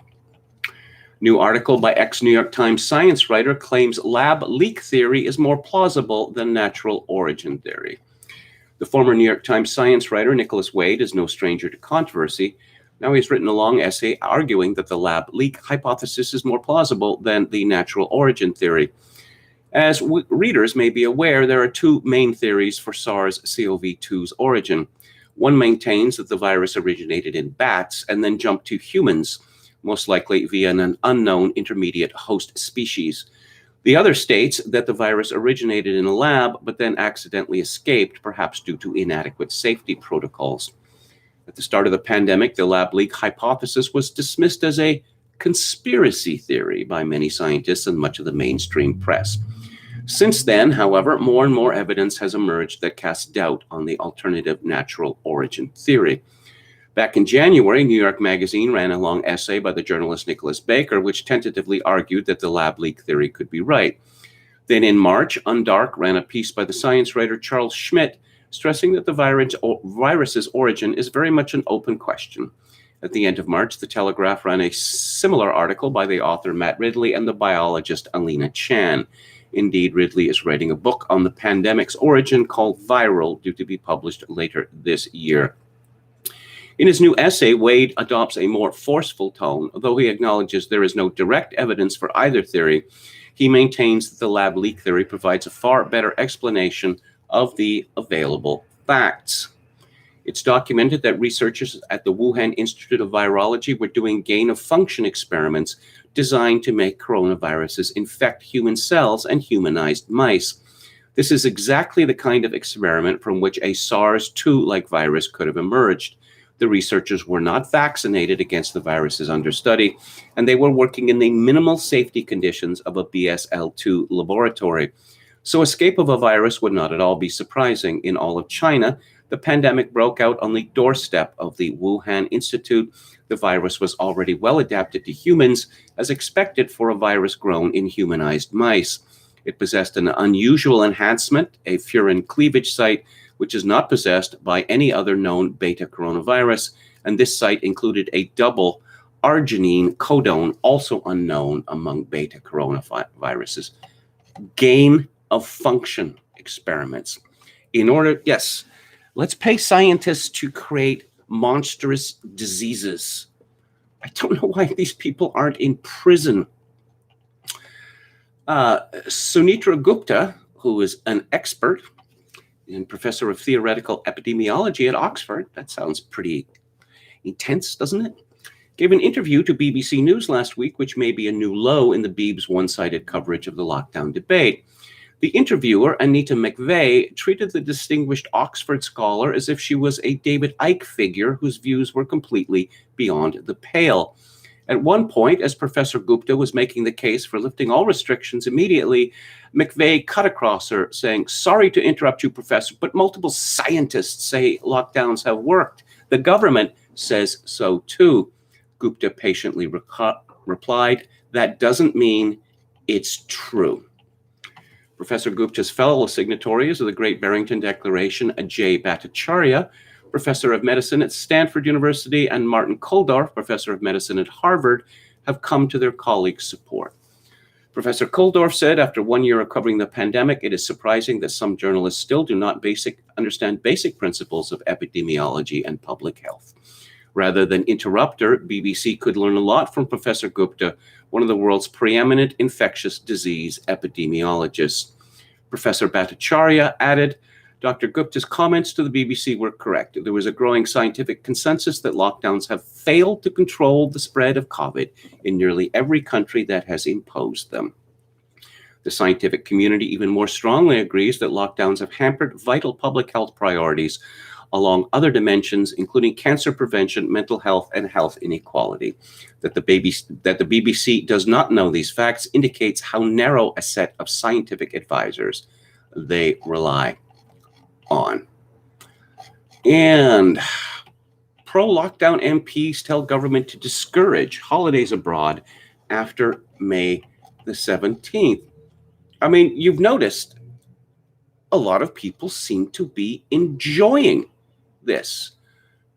Speaker 1: New article by ex-New York Times science writer claims lab leak theory is more plausible than natural origin theory. The former New York Times science writer Nicholas Wade is no stranger to controversy. Now he's written a long essay arguing that the lab leak hypothesis is more plausible than the natural origin theory. As readers may be aware, there are two main theories for SARS-CoV-2's origin. One maintains that the virus originated in bats and then jumped to humans, most likely via an unknown intermediate host species. The other states that the virus originated in a lab, but then accidentally escaped, perhaps due to inadequate safety protocols. At the start of the pandemic, the lab leak hypothesis was dismissed as a conspiracy theory by many scientists and much of the mainstream press. Since then, however, more and more evidence has emerged that casts doubt on the alternative natural origin theory. Back in January, New York Magazine ran a long essay by the journalist Nicholas Baker, which tentatively argued that the lab leak theory could be right. Then in March, Undark ran a piece by the science writer Charles Schmidt, stressing that the virus's origin is very much an open question. At the end of March, The Telegraph ran a similar article by the author Matt Ridley and the biologist Alina Chan. Indeed, Ridley is writing a book on the pandemic's origin called Viral, due to be published later this year. In his new essay, Wade adopts a more forceful tone. Though he acknowledges there is no direct evidence for either theory, he maintains that the lab leak theory provides a far better explanation of the available facts. It's documented that researchers at the Wuhan Institute of Virology were doing gain-of-function experiments designed to make coronaviruses infect human cells and humanized mice. This is exactly the kind of experiment from which a SARS-2-like virus could have emerged. The researchers were not vaccinated against the viruses under study, and they were working in the minimal safety conditions of a BSL-2 laboratory. So escape of a virus would not at all be surprising. In all of China, the pandemic broke out on the doorstep of the Wuhan Institute. The virus was already well adapted to humans, as expected for a virus grown in humanized mice. It possessed an unusual enhancement, a furin cleavage site, which is not possessed by any other known beta coronavirus, and this site included a double arginine codon, also unknown among beta coronaviruses. Gain of function experiments. Yes, let's pay scientists to create monstrous diseases. I don't know why these people aren't in prison. Sunitra Gupta, who is an expert and professor of theoretical epidemiology at Oxford, that sounds pretty intense, doesn't it? Gave an interview to BBC News last week, which may be a new low in the Beeb's one-sided coverage of the lockdown debate. The interviewer, Anita McVeigh, treated the distinguished Oxford scholar as if she was a David Icke figure whose views were completely beyond the pale. At one point, as Professor Gupta was making the case for lifting all restrictions immediately, McVeigh cut across her, saying, "Sorry to interrupt you, Professor, but multiple scientists say lockdowns have worked. The government says so too." Gupta patiently replied, "That doesn't mean it's true." Professor Gupta's fellow signatories of the Great Barrington Declaration, Ajay Bhattacharya, professor of medicine at Stanford University, and Martin Kulldorff, professor of medicine at Harvard, have come to their colleagues' support. Professor Kulldorff said, after 1 year of covering the pandemic, it is surprising that some journalists still do not understand basic principles of epidemiology and public health. Rather than interrupt her, BBC could learn a lot from Professor Gupta, one of the world's preeminent infectious disease epidemiologists. Professor Bhattacharya added, Dr. Gupta's comments to the BBC were correct. There was a growing scientific consensus that lockdowns have failed to control the spread of COVID in nearly every country that has imposed them. The scientific community even more strongly agrees that lockdowns have hampered vital public health priorities along other dimensions, including cancer prevention, mental health, and health inequality. That the BBC does not know these facts indicates how narrow a set of scientific advisors they rely on. And pro-lockdown MPs tell government to discourage holidays abroad after May the 17th. I mean, you've noticed a lot of people seem to be enjoying this.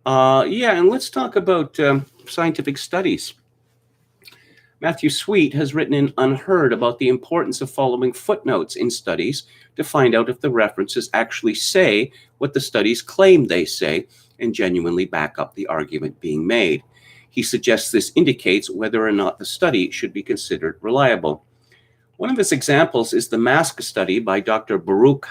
Speaker 1: And let's talk about scientific studies. Matthew Sweet has written in Unheard about the importance of following footnotes in studies to find out if the references actually say what the studies claim they say and genuinely back up the argument being made. He suggests this indicates whether or not the study should be considered reliable. One of his examples is the mask study by Dr. Baruch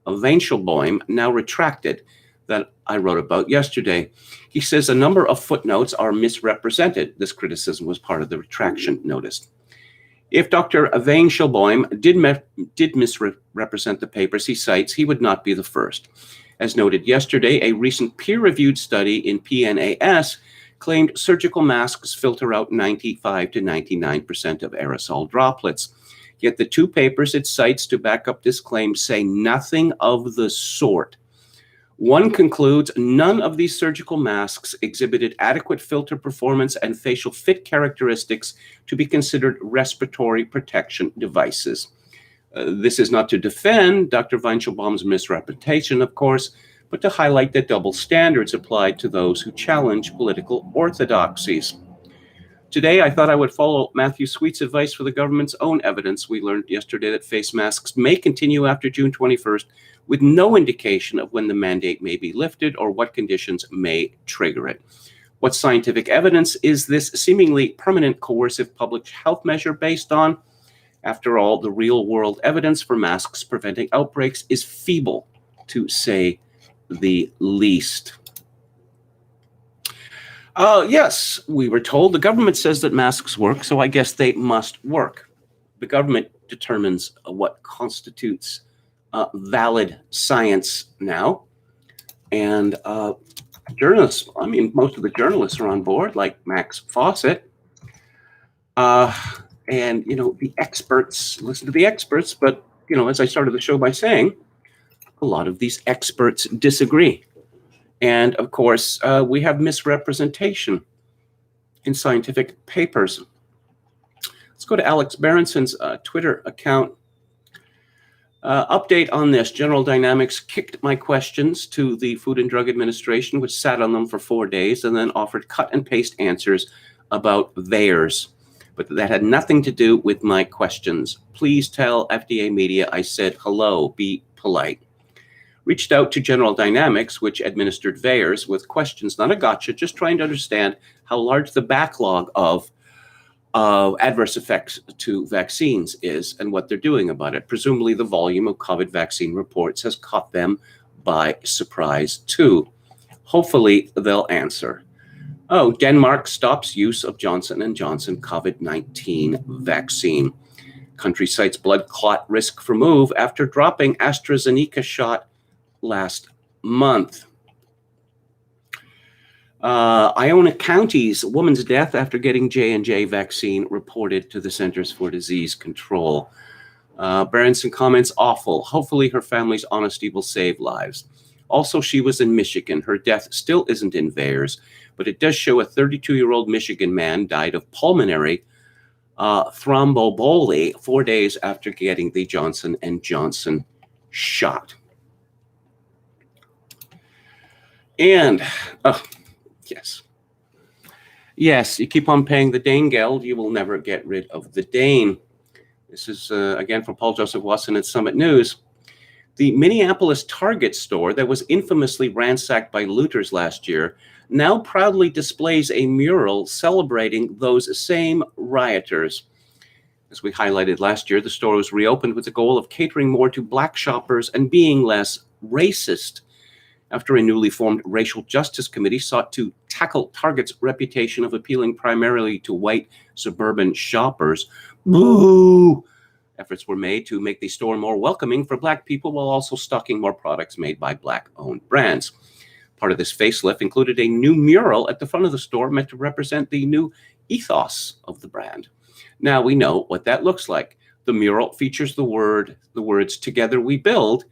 Speaker 1: Weinschelboim, now retracted, that I wrote about yesterday. He says a number of footnotes are misrepresented. This criticism was part of the retraction notice. If Dr. Weinschelboim did misrepresent the papers he cites, he would not be the first. As noted yesterday, a recent peer-reviewed study in PNAS claimed surgical masks filter out 95 to 99% of aerosol droplets. Yet the two papers it cites to back up this claim say nothing of the sort. One concludes none of these surgical masks exhibited adequate filter performance and facial fit characteristics to be considered respiratory protection devices. This is not to defend Dr. Weinschelbaum's misrepresentation, of course, but to highlight that double standards applied to those who challenge political orthodoxies. Today, I thought I would follow Matthew Sweet's advice for the government's own evidence. We learned yesterday that face masks may continue after June 21st with no indication of when the mandate may be lifted or what conditions may trigger it. What scientific evidence is this seemingly permanent coercive public health measure based on? After all, the real-world evidence for masks preventing outbreaks is feeble, to say the least. Yes, we were told the government says that masks work, so I guess they must work. The government determines what constitutes valid science now. And journalists, I mean, most of the journalists are on board, like Max Fawcett. And, the experts, listen to the experts. But, as I started the show by saying, a lot of these experts disagree. And, of course, we have misrepresentation in scientific papers. Let's go to Alex Berenson's Twitter account. Update on this. General Dynamics kicked my questions to the Food and Drug Administration, which sat on them for 4 days and then offered cut and paste answers about theirs. But that had nothing to do with my questions. Please tell FDA media I said hello, be polite. Reached out to General Dynamics, which administered theirs, with questions, not a gotcha, just trying to understand how large the backlog of adverse effects to vaccines is and what they're doing about it. Presumably the volume of COVID vaccine reports has caught them by surprise too. Hopefully they'll answer. Oh, Denmark stops use of Johnson & Johnson COVID-19 vaccine. Country cites blood clot risk for move after dropping AstraZeneca shot last month. Iona County's woman's death after getting J&J vaccine reported to the Centers for Disease Control. Berenson comments, awful. Hopefully her family's honesty will save lives. Also, she was in Michigan. Her death still isn't in theirs, but it does show a 32-year-old Michigan man died of pulmonary thromboemboli 4 days after getting the Johnson & Johnson shot. And, yes, you keep on paying the Dane Geld, you will never get rid of the Dane. This is, again, from Paul Joseph Watson at Summit News. The Minneapolis Target store that was infamously ransacked by looters last year now proudly displays a mural celebrating those same rioters. As we highlighted last year, the store was reopened with the goal of catering more to Black shoppers and being less racist. After a newly formed racial justice committee sought to tackle Target's reputation of appealing primarily to white suburban shoppers, boo! Efforts were made to make the store more welcoming for Black people while also stocking more products made by Black-owned brands. Part of this facelift included a new mural at the front of the store meant to represent the new ethos of the brand. Now we know what that looks like. The mural features the words "Together We Build,"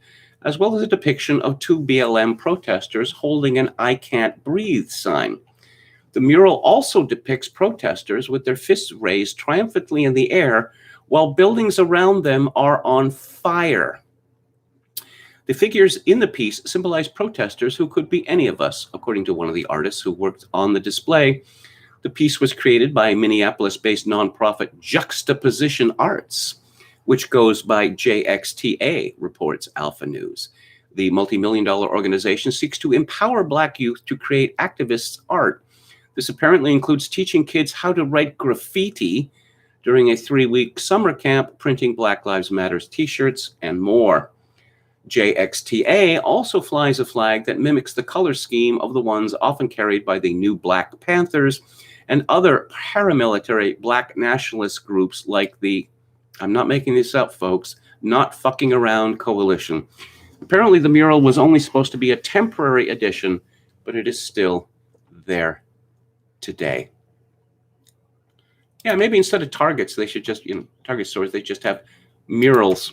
Speaker 1: as well as a depiction of two BLM protesters holding an "I Can't Breathe" sign. The mural also depicts protesters with their fists raised triumphantly in the air while buildings around them are on fire. The figures in the piece symbolize protesters who could be any of us, according to one of the artists who worked on the display. The piece was created by Minneapolis-based nonprofit Juxtaposition Arts, which goes by JXTA, reports Alpha News. The multi-million-dollar organization seeks to empower Black youth to create activist art. This apparently includes teaching kids how to write graffiti during a 3-week summer camp, printing Black Lives Matter t-shirts, and more. JXTA also flies a flag that mimics the color scheme of the ones often carried by the New Black Panthers and other paramilitary Black nationalist groups like the, I'm not making this up, folks, Not Fucking Around Coalition. Apparently the mural was only supposed to be a temporary addition, but it is still there today. Yeah, maybe instead of Targets, they should just, Target stores, they just have murals.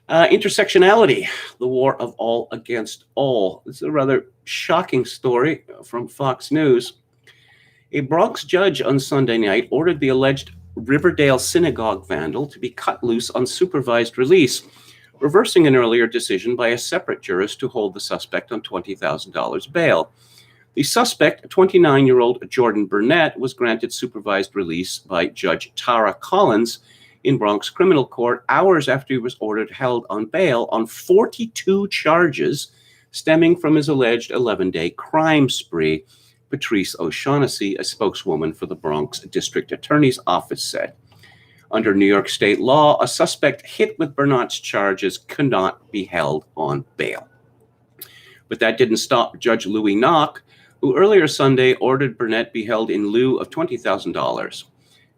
Speaker 1: Intersectionality, the war of all against all. This is a rather shocking story from Fox News. A Bronx judge on Sunday night ordered the alleged Riverdale synagogue vandal to be cut loose on supervised release, reversing an earlier decision by a separate jurist to hold the suspect on $20,000 bail. The suspect, 29-year-old Jordan Burnett, was granted supervised release by Judge Tara Collins in Bronx Criminal Court hours after he was held on bail on 42 charges stemming from his alleged 11-day crime spree, Patrice O'Shaughnessy, a spokeswoman for the Bronx District Attorney's Office, said. Under New York state law, a suspect hit with Burnett's charges cannot be held on bail. But that didn't stop Judge Louis Knock, who earlier Sunday ordered Burnett be held in lieu of $20,000.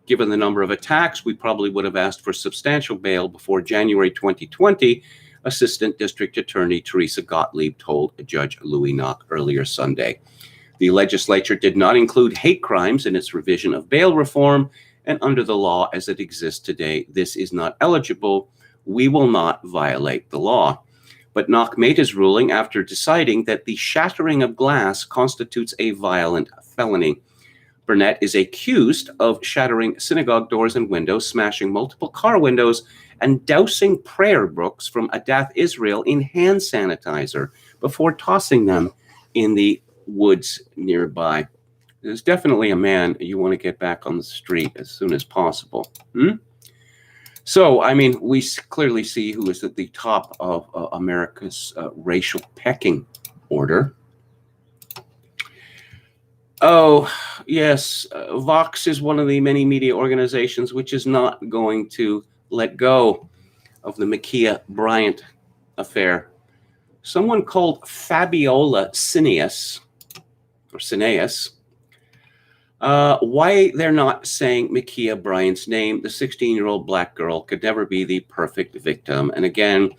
Speaker 1: Given the number of attacks, we probably would have asked for substantial bail before January 2020, Assistant District Attorney Teresa Gottlieb told Judge Louis Knock earlier Sunday. The legislature did not include hate crimes in its revision of bail reform, and under the law as it exists today, this is not eligible. We will not violate the law. But Knock made his ruling after deciding that the shattering of glass constitutes a violent felony. Burnett is accused of shattering synagogue doors and windows, smashing multiple car windows, and dousing prayer books from Adath Israel in hand sanitizer before tossing them in the woods nearby. There's definitely a man you want to get back on the street as soon as possible. So, I mean, we clearly see who is at the top of America's racial pecking order. Oh, yes, Vox is one of the many media organizations which is not going to let go of the Ma'Khia Bryant affair. Someone called Fabiola Cineas, why they're not saying Ma'Khia Bryant's name. The 16-year-old black girl could never be the perfect victim. And again,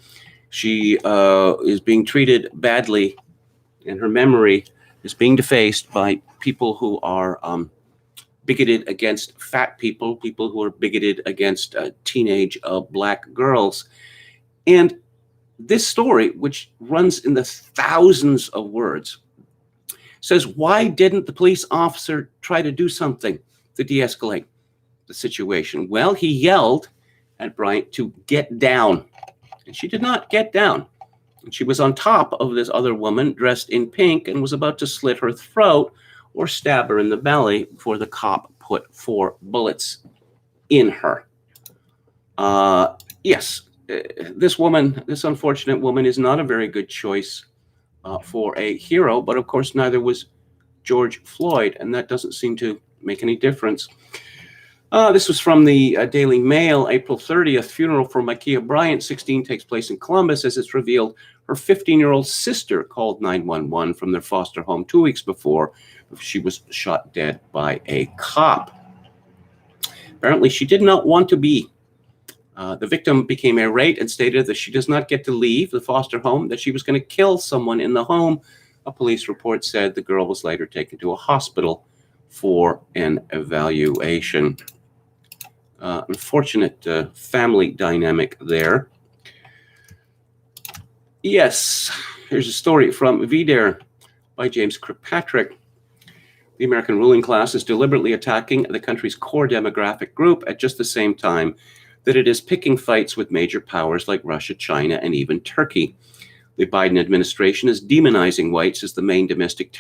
Speaker 1: she is being treated badly, and her memory is being defaced by people who are bigoted against fat people, people who are bigoted against teenage black girls. And this story, which runs in the thousands of words, says, why didn't the police officer try to do something to de-escalate the situation? Well, he yelled at Bryant to get down, and she did not get down. And she was on top of this other woman dressed in pink and was about to slit her throat or stab her in the belly before the cop put 4 bullets in her. Yes, this unfortunate woman is not a very good choice for a hero, but of course neither was George Floyd, and that doesn't seem to make any difference. This was from the Daily Mail, April 30th. Funeral for Ma'Khia Bryant, 16, takes place in Columbus. As it's revealed, her 15-year-old sister called 911 from their foster home 2 weeks before she was shot dead by a cop. Apparently, she did not want to be. The victim became irate and stated that she does not get to leave the foster home, that she was going to kill someone in the home. A police report said the girl was later taken to a hospital for an evaluation. Unfortunate family dynamic there. Yes, here's a story from VDare by James Kirkpatrick. The American ruling class is deliberately attacking the country's core demographic group at just the same time that it is picking fights with major powers like Russia, China, and even Turkey. The Biden administration is demonizing whites as the main domestic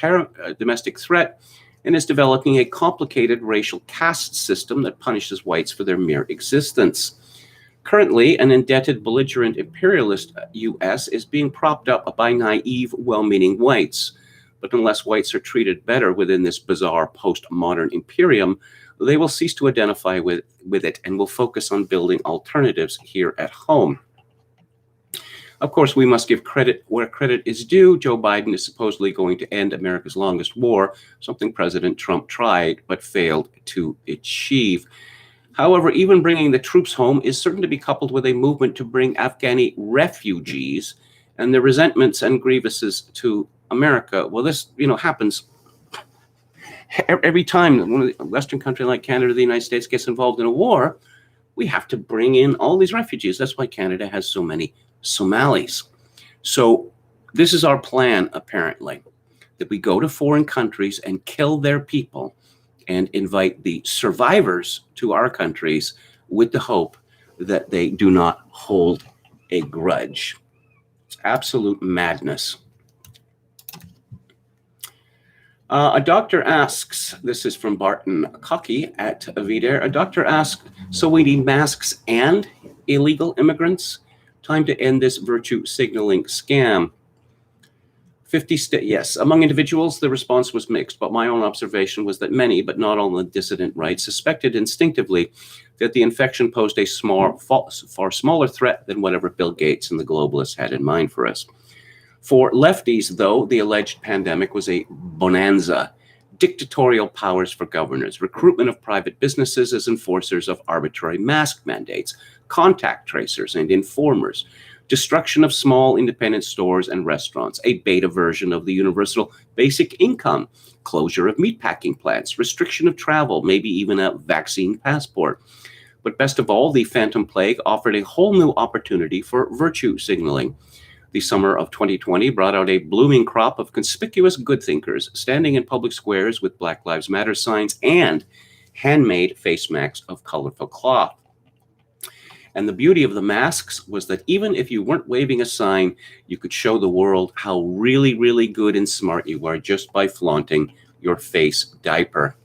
Speaker 1: threat and is developing a complicated racial caste system that punishes whites for their mere existence. Currently, an indebted, belligerent, imperialist U.S. is being propped up by naive, well-meaning whites. But unless whites are treated better within this bizarre postmodern imperium, they will cease to identify with it and will focus on building alternatives here at home. Of course, we must give credit where credit is due. Joe Biden is supposedly going to end America's longest war, something President Trump tried but failed to achieve. However, even bringing the troops home is certain to be coupled with a movement to bring Afghani refugees and their resentments and grievances to America. Well, this, happens every time one of the Western country like Canada or the United States gets involved in a war. We have to bring in all these refugees. That's why Canada has so many Somalis. So this is our plan, apparently, that we go to foreign countries and kill their people and invite the survivors to our countries with the hope that they do not hold a grudge. It's absolute madness. A doctor asks, this is from Barton Cocky at VDare, a doctor asks, so we need masks and illegal immigrants? Time to end this virtue signaling scam. 50 yes. Among individuals, the response was mixed, but my own observation was that many, but not all the dissident right, suspected instinctively that the infection posed a far smaller threat than whatever Bill Gates and the globalists had in mind for us. For lefties, though, the alleged pandemic was a bonanza, dictatorial powers for governors, recruitment of private businesses as enforcers of arbitrary mask mandates, contact tracers and informers, destruction of small independent stores and restaurants, a beta version of the universal basic income, closure of meatpacking plants, restriction of travel, maybe even a vaccine passport. But best of all, the Phantom Plague offered a whole new opportunity for virtue signaling. The summer of 2020 brought out a blooming crop of conspicuous good thinkers standing in public squares with Black Lives Matter signs and handmade face masks of colorful cloth. And the beauty of the masks was that even if you weren't waving a sign, you could show the world how really, really good and smart you are just by flaunting your face diaper.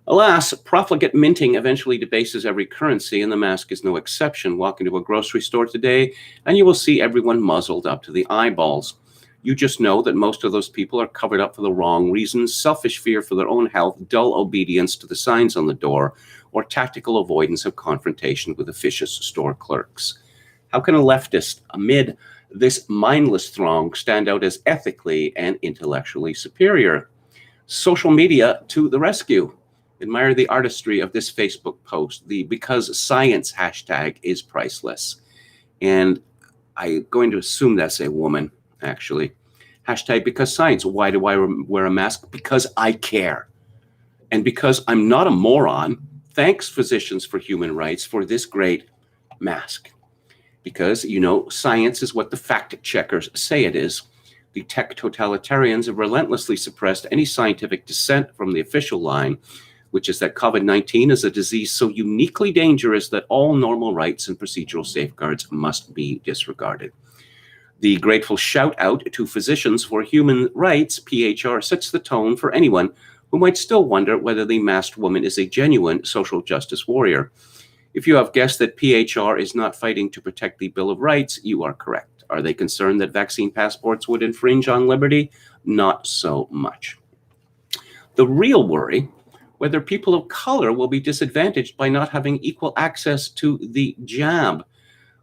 Speaker 1: Alas, profligate minting eventually debases every currency, and the mask is no exception. Walk into a grocery store today, and you will see everyone muzzled up to the eyeballs. You just know that most of those people are covered up for the wrong reasons: selfish fear for their own health, dull obedience to the signs on the door, or tactical avoidance of confrontation with officious store clerks. How can a leftist, amid this mindless throng, stand out as ethically and intellectually superior? Social media to the rescue. Admire the artistry of this Facebook post. The "because science" hashtag is priceless. And I'm going to assume that's a woman, actually. Hashtag "because science." Why do I wear a mask? Because I care. And because I'm not a moron. Thanks, Physicians for Human Rights, for this great mask. Because, science is what the fact checkers say it is. The tech totalitarians have relentlessly suppressed any scientific dissent from the official line, which is that COVID-19 is a disease so uniquely dangerous that all normal rights and procedural safeguards must be disregarded. The grateful shout out to Physicians for Human Rights, PHR, sets the tone for anyone who might still wonder whether the masked woman is a genuine social justice warrior. If you have guessed that PHR is not fighting to protect the Bill of Rights, you are correct. Are they concerned that vaccine passports would infringe on liberty? Not so much. The real worry, whether people of color will be disadvantaged by not having equal access to the jab.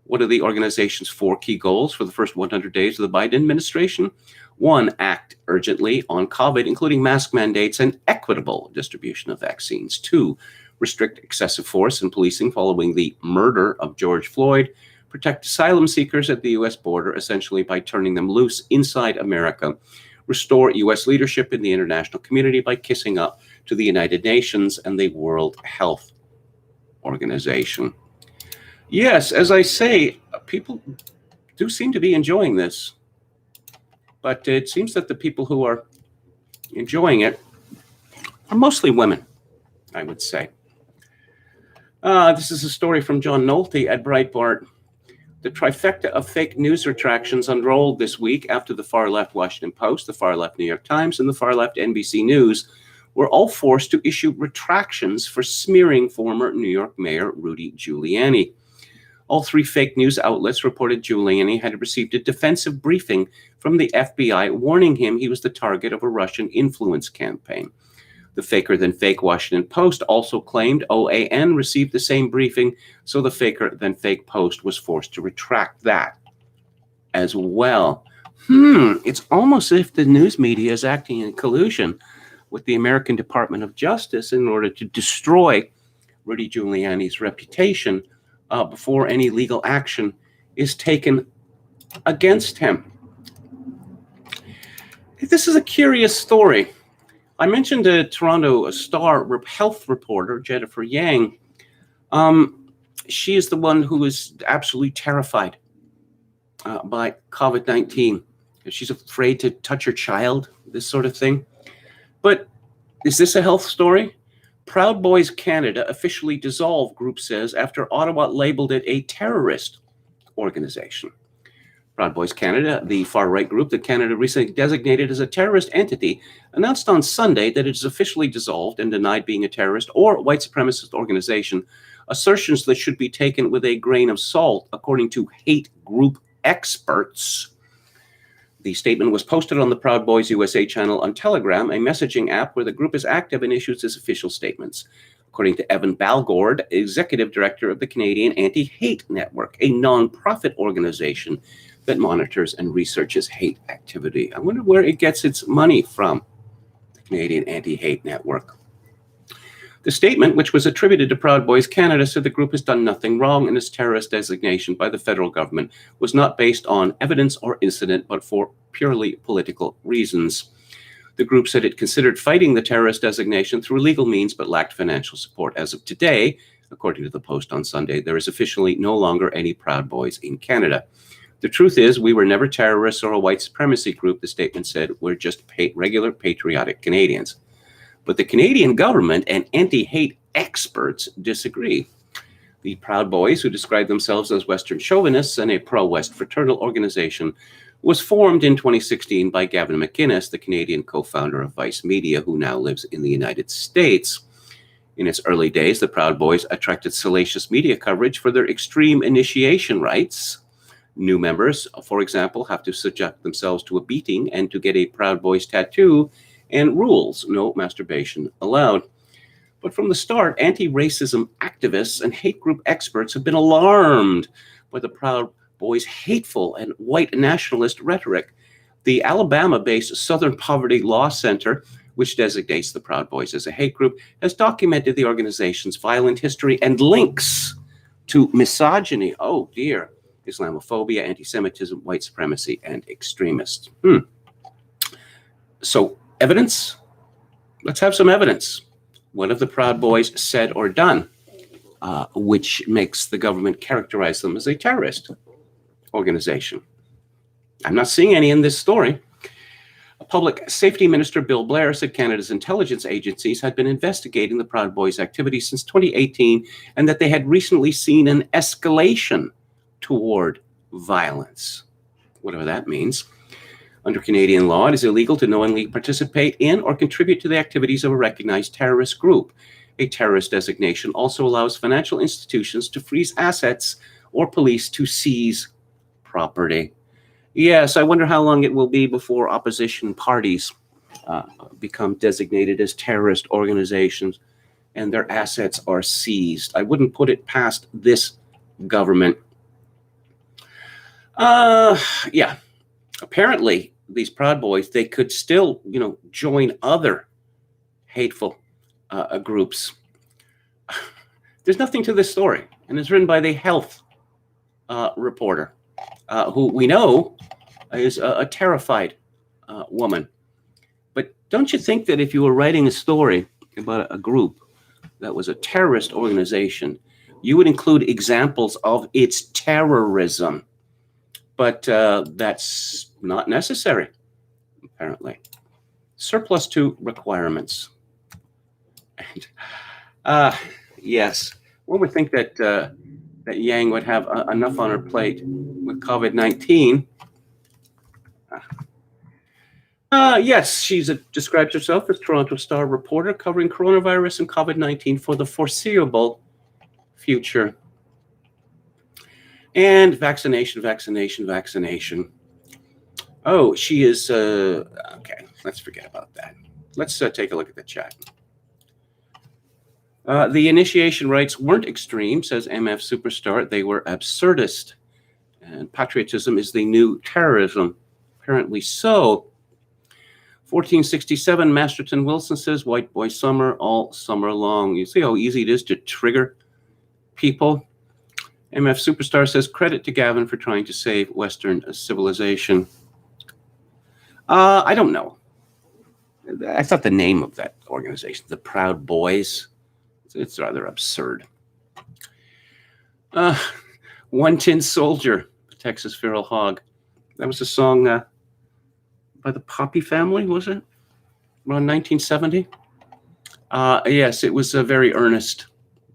Speaker 1: What are the organization's 4 key goals for the first 100 days of the Biden administration? 1, act urgently on COVID, including mask mandates and equitable distribution of vaccines. 2, restrict excessive force and policing following the murder of George Floyd. Protect asylum seekers at the U.S. border, essentially by turning them loose inside America. Restore U.S. leadership in the international community by kissing up to the United Nations and the World Health Organization. Yes, as I say, people do seem to be enjoying this. But it seems that the people who are enjoying it are mostly women, I would say. This is a story from John Nolte at Breitbart. The trifecta of fake news retractions unrolled this week after the far-left Washington Post, the far-left New York Times, and the far-left NBC News were all forced to issue retractions for smearing former New York Mayor Rudy Giuliani. All 3 fake news outlets reported Giuliani had received a defensive briefing from the FBI warning him he was the target of a Russian influence campaign. The faker-than-fake Washington Post also claimed OAN received the same briefing, so the faker-than-fake Post was forced to retract that as well. It's almost as if the news media is acting in collusion with the American Department of Justice in order to destroy Rudy Giuliani's reputation before any legal action is taken against him. This is a curious story. I mentioned a Toronto Star health reporter, Jennifer Yang. She is the one who is absolutely terrified by COVID-19. She's afraid to touch her child, this sort of thing. But is this a health story? Proud Boys Canada officially dissolved, group says, after Ottawa labeled it a terrorist organization. Proud Boys Canada, the far-right group that Canada recently designated as a terrorist entity, announced on Sunday that it is officially dissolved and denied being a terrorist or white supremacist organization, assertions that should be taken with a grain of salt, according to hate group experts. The statement was posted on the Proud Boys USA channel on Telegram, a messaging app where the group is active and issues its official statements. According to Evan Balgord, executive director of the Canadian Anti-Hate Network, a non-profit organization that monitors and researches hate activity. I wonder where it gets its money from. Canadian Anti-Hate Network. The statement, which was attributed to Proud Boys Canada, said the group has done nothing wrong and its terrorist designation by the federal government was not based on evidence or incident, but for purely political reasons. The group said it considered fighting the terrorist designation through legal means, but lacked financial support. As of today, according to the Post on Sunday, there is officially no longer any Proud Boys in Canada. The truth is, we were never terrorists or a white supremacy group, the statement said. We're just regular patriotic Canadians. But the Canadian government and anti-hate experts disagree. The Proud Boys, who describe themselves as Western chauvinists and a pro-West fraternal organization, was formed in 2016 by Gavin McInnes, the Canadian co-founder of Vice Media, who now lives in the United States. In its early days, the Proud Boys attracted salacious media coverage for their extreme initiation rites. New members, for example, have to subject themselves to a beating and to get a Proud Boys tattoo, and rules, no masturbation allowed. But from the start, anti-racism activists and hate group experts have been alarmed by the Proud Boys' hateful and white nationalist rhetoric. The Alabama-based Southern Poverty Law Center, which designates the Proud Boys as a hate group, has documented the organization's violent history and links to misogyny, oh dear, Islamophobia, anti-Semitism, white supremacy, and extremists. So, evidence? Let's have some evidence. What have the Proud Boys said or done, which makes the government characterize them as a terrorist organization? I'm not seeing any in this story. Public Safety Minister Bill Blair said Canada's intelligence agencies had been investigating the Proud Boys' activities since 2018 and that they had recently seen an escalation toward violence, whatever that means. Under Canadian law, it is illegal to knowingly participate in or contribute to the activities of a recognized terrorist group. A terrorist designation also allows financial institutions to freeze assets or police to seize property. Yes, I wonder how long it will be before opposition parties become designated as terrorist organizations and their assets are seized. I wouldn't put it past this government. Yeah, apparently these Proud Boys, they could still, join other hateful groups. There's nothing to this story, and it's written by the health reporter, who we know is a terrified woman. But don't you think that if you were writing a story about a group that was a terrorist organization, you would include examples of its terrorism? But that's not necessary, apparently. Surplus to requirements. And, yes, one would think that that Yang would have enough on her plate with COVID-19. Yes, she describes herself as Toronto Star reporter covering coronavirus and COVID-19 for the foreseeable future. And vaccination. Oh, she is, okay, let's forget about that. Let's take a look at the chat. The initiation rites weren't extreme, says MF Superstar. They were absurdist. And patriotism is the new terrorism. Apparently so. 1467, Masterton Wilson says, white boy summer all summer long. You see how easy it is to trigger people? MF Superstar says, credit to Gavin for trying to save Western civilization. I don't know. I thought the name of that organization, the Proud Boys, it's rather absurd. One Tin Soldier, Texas Feral Hog. That was a song by the Poppy Family, was it? Around 1970? Yes, it was very earnest.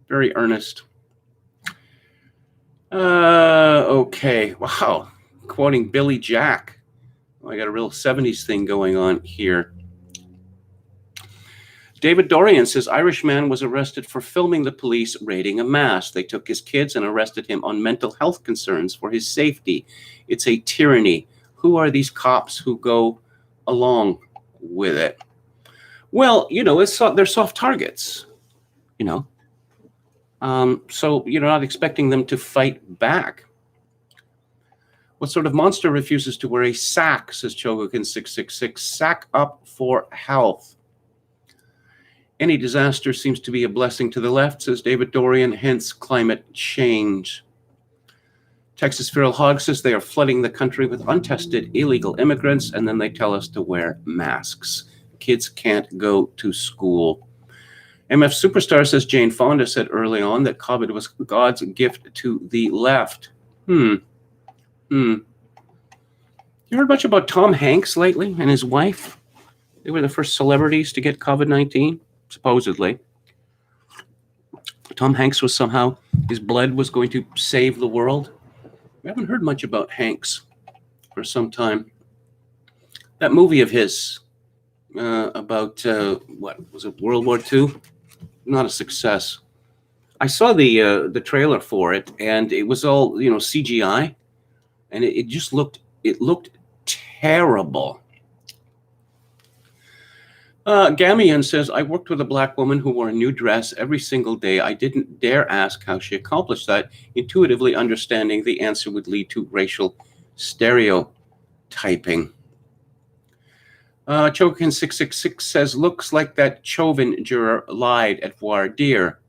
Speaker 1: Very earnest. Okay, wow. Quoting Billy Jack. I got a real 70s thing going on here. David Dorian says, Irish man was arrested for filming the police raiding a mass. They took his kids and arrested him on mental health concerns for his safety. It's a tyranny. Who are these cops who go along with it? Well, they're soft targets, so you're not expecting them to fight back. What sort of monster refuses to wear a sack, says Chogokin666. Sack up for health. Any disaster seems to be a blessing to the left, says David Dorian, hence climate change. Texas Feral Hog says they are flooding the country with untested illegal immigrants, and then they tell us to wear masks. Kids can't go to school. MF Superstar says Jane Fonda said early on that COVID was God's gift to the left. You heard much about Tom Hanks lately and his wife? They were the first celebrities to get COVID-19, supposedly. Tom Hanks was somehow, his blood was going to save the world. We haven't heard much about Hanks for some time. That movie of his about, what was it, World War II? Not a success. I saw the trailer for it, and it was all, CGI, and it just looked terrible. Gamian says, I worked with a black woman who wore a new dress every single day. I didn't dare ask how she accomplished that, intuitively understanding the answer would lead to racial stereotyping. Chokin666 says, looks like that Chauvin juror lied at voir dire.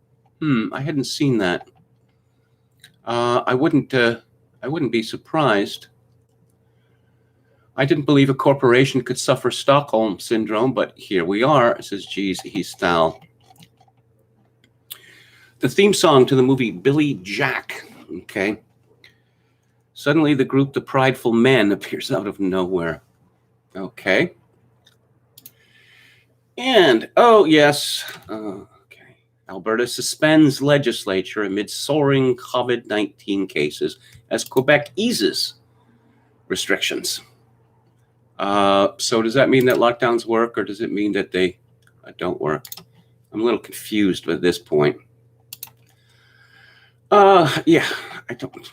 Speaker 1: I hadn't seen that. I wouldn't be surprised. I didn't believe a corporation could suffer Stockholm syndrome, but here we are, says Geez, he's style. The theme song to the movie Billy Jack, okay. Suddenly the group The Prideful Men appears out of nowhere. Okay. And, oh yes, okay. Alberta suspends legislature amid soaring COVID-19 cases as Quebec eases restrictions. So does that mean that lockdowns work, or does it mean that they don't work? I'm a little confused at this point. Yeah, I don't.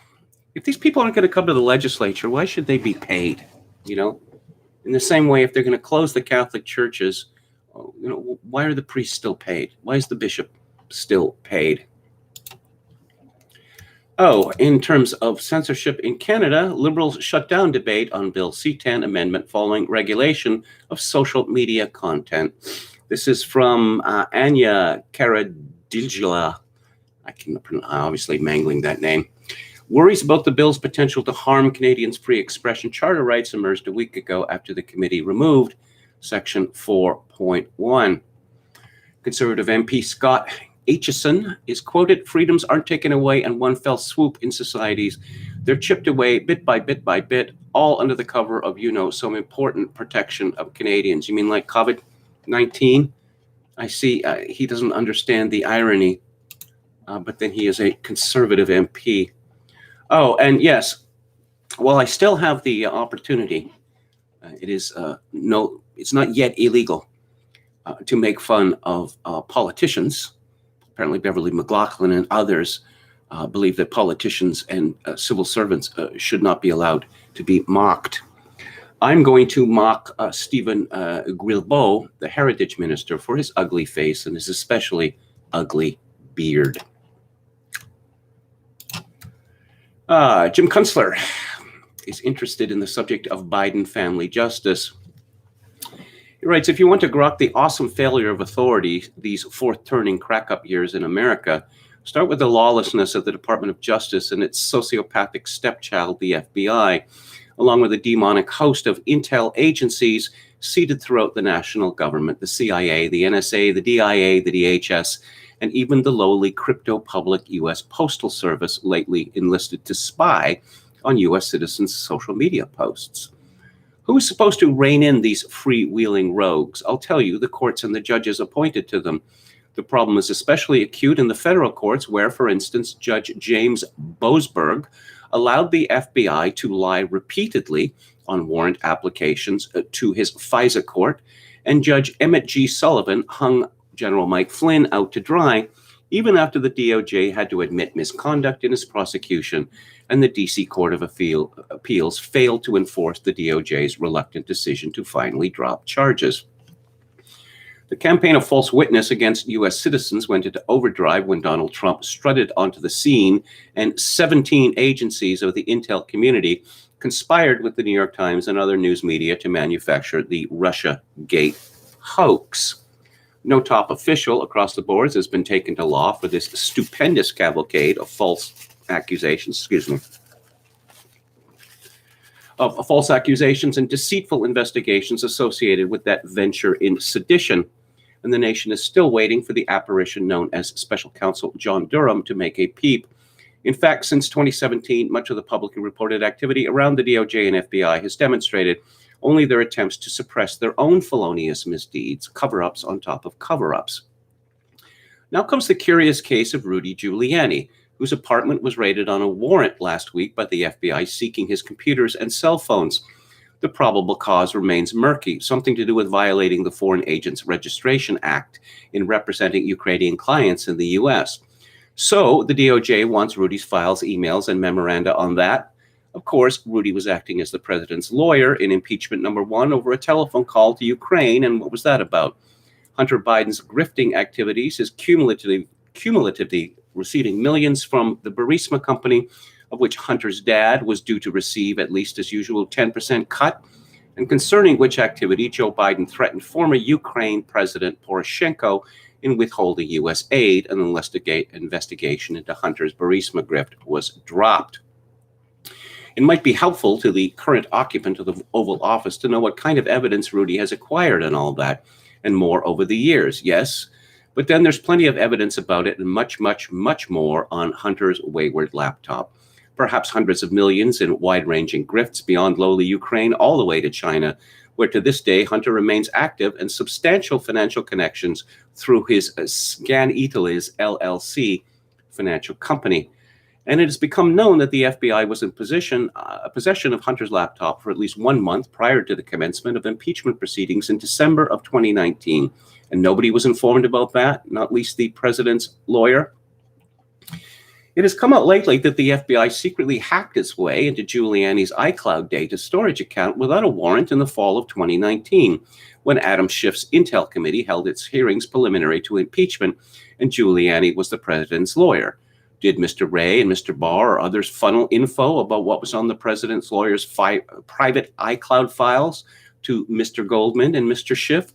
Speaker 1: If these people aren't going to come to the legislature, why should they be paid? In the same way, if they're going to close the Catholic churches, why are the priests still paid? Why is the bishop still paid? Oh, in terms of censorship in Canada, Liberals shut down debate on Bill C-10 amendment following regulation of social media content. This is from Anya Karadijla. I'm obviously mangling that name. Worries about the bill's potential to harm Canadians' free expression charter rights emerged a week ago after the committee removed Section 4.1. Conservative MP Scott Aitchison is quoted, freedoms aren't taken away in one fell swoop in societies. They're chipped away bit by bit by bit, all under the cover of, some important protection of Canadians. You mean like COVID-19? I see he doesn't understand the irony, but then he is a conservative MP. Oh, and yes, while I still have the opportunity, it's not yet illegal to make fun of politicians. Apparently, Beverly McLaughlin and others believe that politicians and civil servants should not be allowed to be mocked. I'm going to mock Stephen Guilbeault, the heritage minister, for his ugly face and his especially ugly beard. Jim Kunstler is interested in the subject of Biden family justice. He writes, if you want to grok the awesome failure of authority these fourth-turning crack-up years in America, start with the lawlessness of the Department of Justice and its sociopathic stepchild, the FBI, along with a demonic host of intel agencies seated throughout the national government, the CIA, the NSA, the DIA, the DHS, and even the lowly crypto-public U.S. Postal Service lately enlisted to spy on U.S. citizens' social media posts. Who is supposed to rein in these freewheeling rogues? I'll tell you, the courts and the judges appointed to them. The problem is especially acute in the federal courts where, for instance, Judge James Boasberg allowed the FBI to lie repeatedly on warrant applications to his FISA court, and Judge Emmett G. Sullivan hung General Mike Flynn out to dry, even after the DOJ had to admit misconduct in its prosecution, and the D.C. Court of Appeals failed to enforce the DOJ's reluctant decision to finally drop charges. The campaign of false witness against U.S. citizens went into overdrive when Donald Trump strutted onto the scene, and 17 agencies of the intel community conspired with the New York Times and other news media to manufacture the Russiagate hoax. No top official across the boards has been taken to law for this stupendous cavalcade of false accusations, of false accusations and deceitful investigations associated with that venture in sedition. And the nation is still waiting for the apparition known as Special Counsel John Durham to make a peep. In fact, since 2017, much of the publicly reported activity around the DOJ and FBI has demonstrated only their attempts to suppress their own felonious misdeeds, cover-ups on top of cover-ups. Now comes the curious case of Rudy Giuliani, whose apartment was raided on a warrant last week by the FBI seeking his computers and cell phones. The probable cause remains murky, something to do with violating the Foreign Agents Registration Act in representing Ukrainian clients in the U.S. So the DOJ wants Rudy's files, emails, and memoranda on that. Of course, Rudy was acting as the president's lawyer in impeachment number 1 over a telephone call to Ukraine. And what was that about? Hunter Biden's grifting activities, his cumulatively receiving millions from the Burisma company, of which Hunter's dad was due to receive at least his usual 10% cut, and concerning which activity Joe Biden threatened former Ukraine President Poroshenko in withholding U.S. aid. An investigation into Hunter's Burisma grift was dropped. It might be helpful to the current occupant of the Oval Office to know what kind of evidence Rudy has acquired and all that, and more over the years, yes. But then there's plenty of evidence about it and much, much, much more on Hunter's wayward laptop. Perhaps hundreds of millions in wide-ranging grifts beyond lowly Ukraine all the way to China, where to this day Hunter remains active and substantial financial connections through his Scan Italy's LLC financial company. And it has become known that the FBI was in possession of Hunter's laptop for at least 1 month prior to the commencement of impeachment proceedings in December of 2019. And nobody was informed about that, not least the president's lawyer. It has come out lately that the FBI secretly hacked its way into Giuliani's iCloud data storage account without a warrant in the fall of 2019, when Adam Schiff's Intel Committee held its hearings preliminary to impeachment, and Giuliani was the president's lawyer. Did Mr. Wray and Mr. Barr or others funnel info about what was on the president's lawyer's private iCloud files to Mr. Goldman and Mr. Schiff?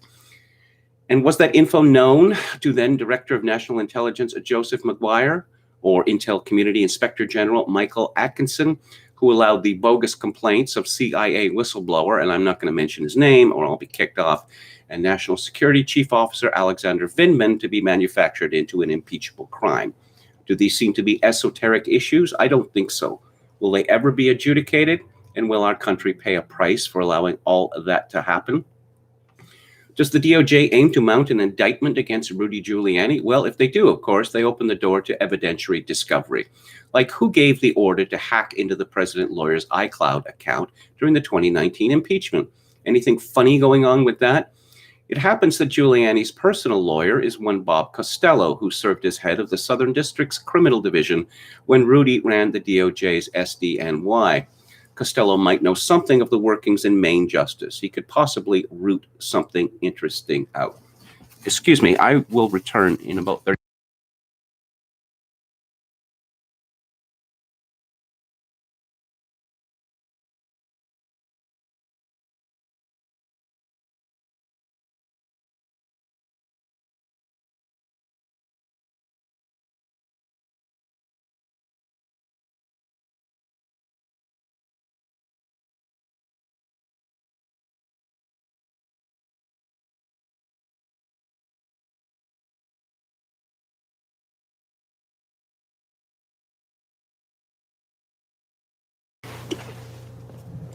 Speaker 1: And was that info known to then Director of National Intelligence Joseph McGuire, or Intel Community Inspector General Michael Atkinson, who allowed the bogus complaints of CIA whistleblower, and I'm not going to mention his name or I'll be kicked off, and National Security Chief Officer Alexander Vindman to be manufactured into an impeachable crime? Do these seem to be esoteric issues? I don't think so. Will they ever be adjudicated? And will our country pay a price for allowing all of that to happen? Does the DOJ aim to mount an indictment against Rudy Giuliani? Well, if they do, of course, they open the door to evidentiary discovery. Like, who gave the order to hack into the president lawyer's iCloud account during the 2019 impeachment? Anything funny going on with that? It happens that Giuliani's personal lawyer is one Bob Costello, who served as head of the Southern District's Criminal Division when Rudy ran the DOJ's SDNY. Costello might know something of the workings in Maine justice. He could possibly root something interesting out. Excuse me, I will return in about 30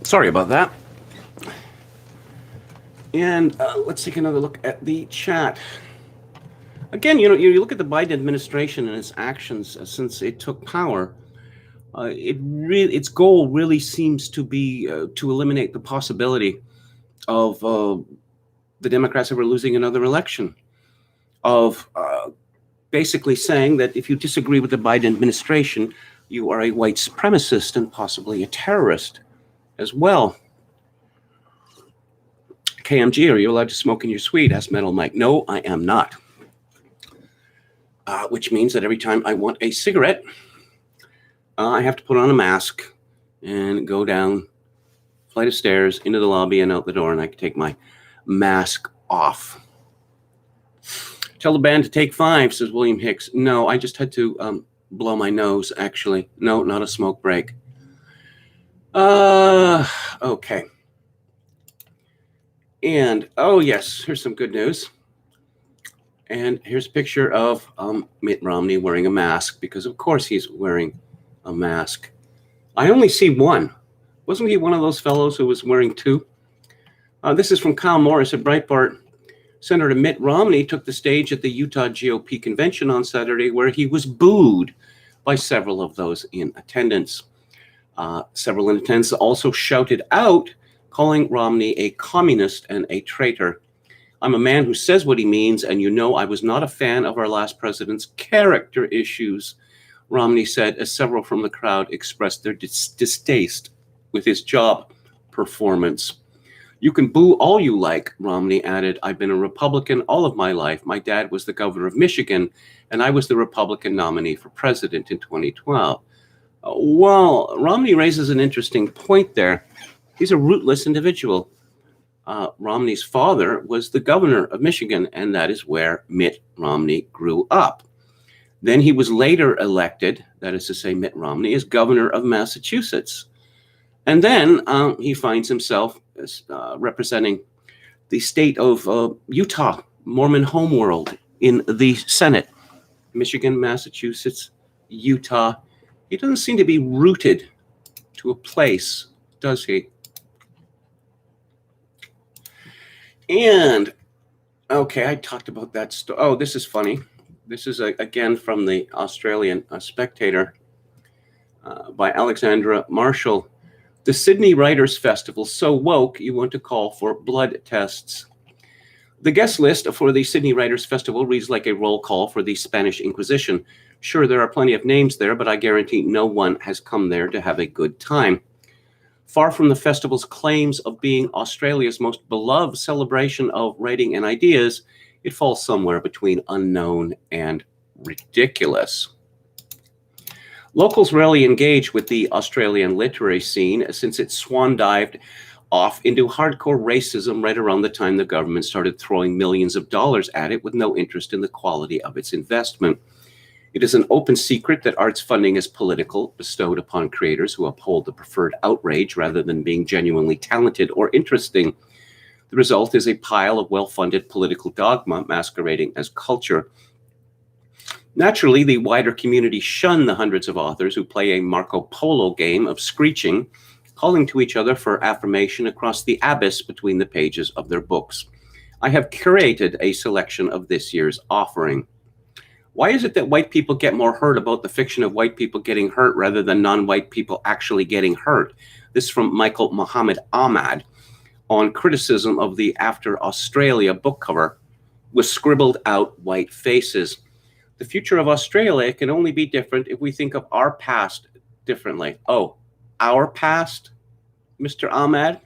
Speaker 1: Sorry about that. And let's take another look at the chat. Again, you look at the Biden administration and its actions since it took power. Its goal really seems to be to eliminate the possibility of the Democrats ever losing another election. Of basically saying that if you disagree with the Biden administration, you are a white supremacist and possibly a terrorist as well. KMG, are you allowed to smoke in your suite? Asked Metal Mike. No, I am not. Which means that every time I want a cigarette, I have to put on a mask and go down a flight of stairs into the lobby and out the door, and I can take my mask off. Tell the band to take 5, says William Hicks. No, I just had to blow my nose, actually. No, not a smoke break. Okay. And, oh, yes, here's some good news. And here's a picture of Mitt Romney wearing a mask, because, of course, he's wearing a mask. I only see one. Wasn't he one of those fellows who was wearing 2? This is from Kyle Morris at Breitbart. Senator Mitt Romney took the stage at the Utah GOP convention on Saturday, where he was booed by several of those in attendance. Several in attendance also shouted out, calling Romney a communist and a traitor. I'm a man who says what he means, and you know I was not a fan of our last president's character issues, Romney said, as several from the crowd expressed their distaste with his job performance. You can boo all you like, Romney added. I've been a Republican all of my life. My dad was the governor of Michigan, and I was the Republican nominee for president in 2012. Well, Romney raises an interesting point there. He's a rootless individual. Romney's father was the governor of Michigan, and that is where Mitt Romney grew up. Then he was later elected, that is to say, Mitt Romney, as governor of Massachusetts. And then he finds himself representing the state of Utah, Mormon homeworld, in the Senate. Michigan, Massachusetts, Utah. He doesn't seem to be rooted to a place, does he? And, okay, I talked about that story. Oh, this is funny. This is, again, from the Australian Spectator by Alexandra Marshall. The Sydney Writers' Festival, so woke you want to call for blood tests. The guest list for the Sydney Writers' Festival reads like a roll call for the Spanish Inquisition. Sure, there are plenty of names there, but I guarantee no one has come there to have a good time. Far from the festival's claims of being Australia's most beloved celebration of writing and ideas, it falls somewhere between unknown and ridiculous. Locals rarely engage with the Australian literary scene since it swan-dived off into hardcore racism right around the time the government started throwing millions of dollars at it with no interest in the quality of its investment. It is an open secret that arts funding is political, bestowed upon creators who uphold the preferred outrage rather than being genuinely talented or interesting. The result is a pile of well-funded political dogma masquerading as culture. Naturally, the wider community shun the hundreds of authors who play a Marco Polo game of screeching, calling to each other for affirmation across the abyss between the pages of their books. I have curated a selection of this year's offering. Why is it that white people get more hurt about the fiction of white people getting hurt rather than non-white people actually getting hurt? This is from Michael Muhammad Ahmad on criticism of the After Australia book cover with scribbled out white faces. The future of Australia can only be different if we think of our past differently. Oh, our past, Mr. Ahmad?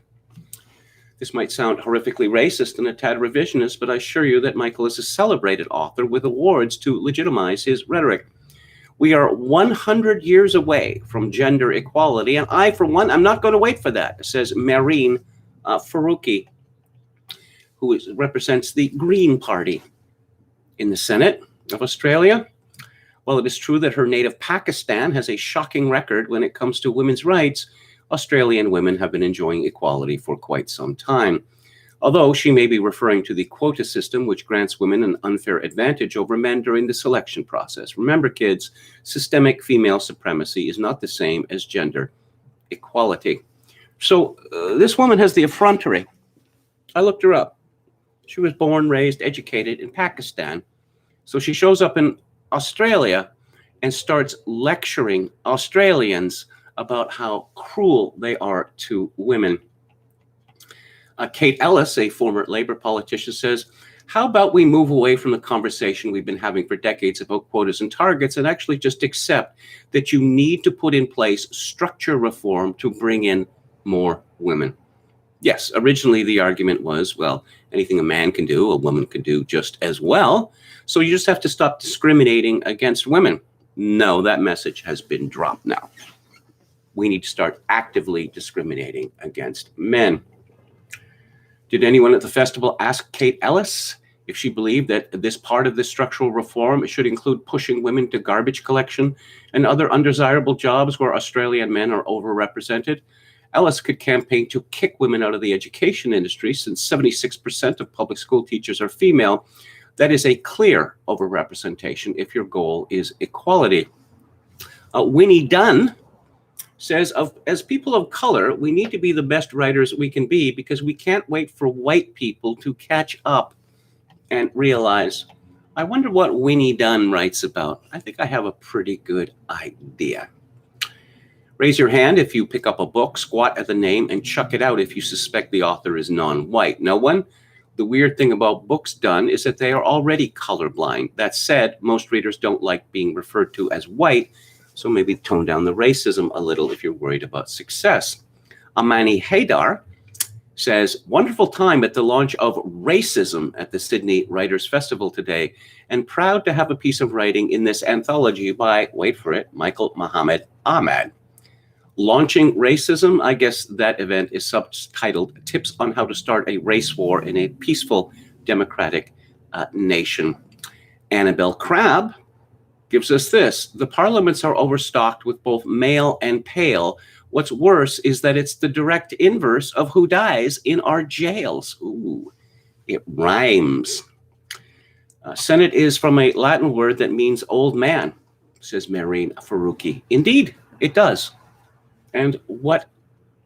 Speaker 1: This might sound horrifically racist and a tad revisionist, but I assure you that Michael is a celebrated author with awards to legitimize his rhetoric. We are 100 years away from gender equality, and I, for one, I'm not going to wait for that, says Marine Faruqi, who represents the Green Party in the Senate of Australia. While it is true that her native Pakistan has a shocking record when it comes to women's rights, Australian women have been enjoying equality for quite some time. Although she may be referring to the quota system, which grants women an unfair advantage over men during the selection process. Remember, kids, systemic female supremacy is not the same as gender equality. So this woman has the effrontery. I looked her up. She was born, raised, educated in Pakistan. So she shows up in Australia and starts lecturing Australians about how cruel they are to women. Kate Ellis, a former Labour politician, says, how about we move away from the conversation we've been having for decades about quotas and targets and actually just accept that you need to put in place structure reform to bring in more women. Yes, originally the argument was, well, anything a man can do, a woman can do just as well. So you just have to stop discriminating against women. No, that message has been dropped now. We need to start actively discriminating against men. Did anyone at the festival ask Kate Ellis If she believed that this part of the structural reform should include pushing women to garbage collection and other undesirable jobs where Australian men are overrepresented, Ellis could campaign to kick women out of the education industry, since 76% of public school teachers are female. That is a clear overrepresentation if your goal is equality. Winnie Dunn says, as people of color, we need to be the best writers we can be because we can't wait for white people to catch up and realize. I wonder what Winnie Dunn writes about. I think I have a pretty good idea. Raise your hand if you pick up a book, squat at the name, and chuck it out if you suspect the author is non-white. No one? The weird thing about books done is that they are already colorblind. That said, most readers don't like being referred to as white, so maybe tone down the racism a little if you're worried about success. Amani Haydar says, wonderful time at the launch of Racism at the Sydney Writers' Festival today, and proud to have a piece of writing in this anthology by, wait for it, Michael Muhammad Ahmad. Launching Racism, I guess that event is subtitled Tips on How to Start a Race War in a Peaceful Democratic Nation. Annabelle Crabb gives us this. The parliaments are overstocked with both male and pale. What's worse is that it's the direct inverse of who dies in our jails. Ooh, it rhymes. Senate is from a Latin word that means old man, says Marine Faruqi. Indeed, it does. And what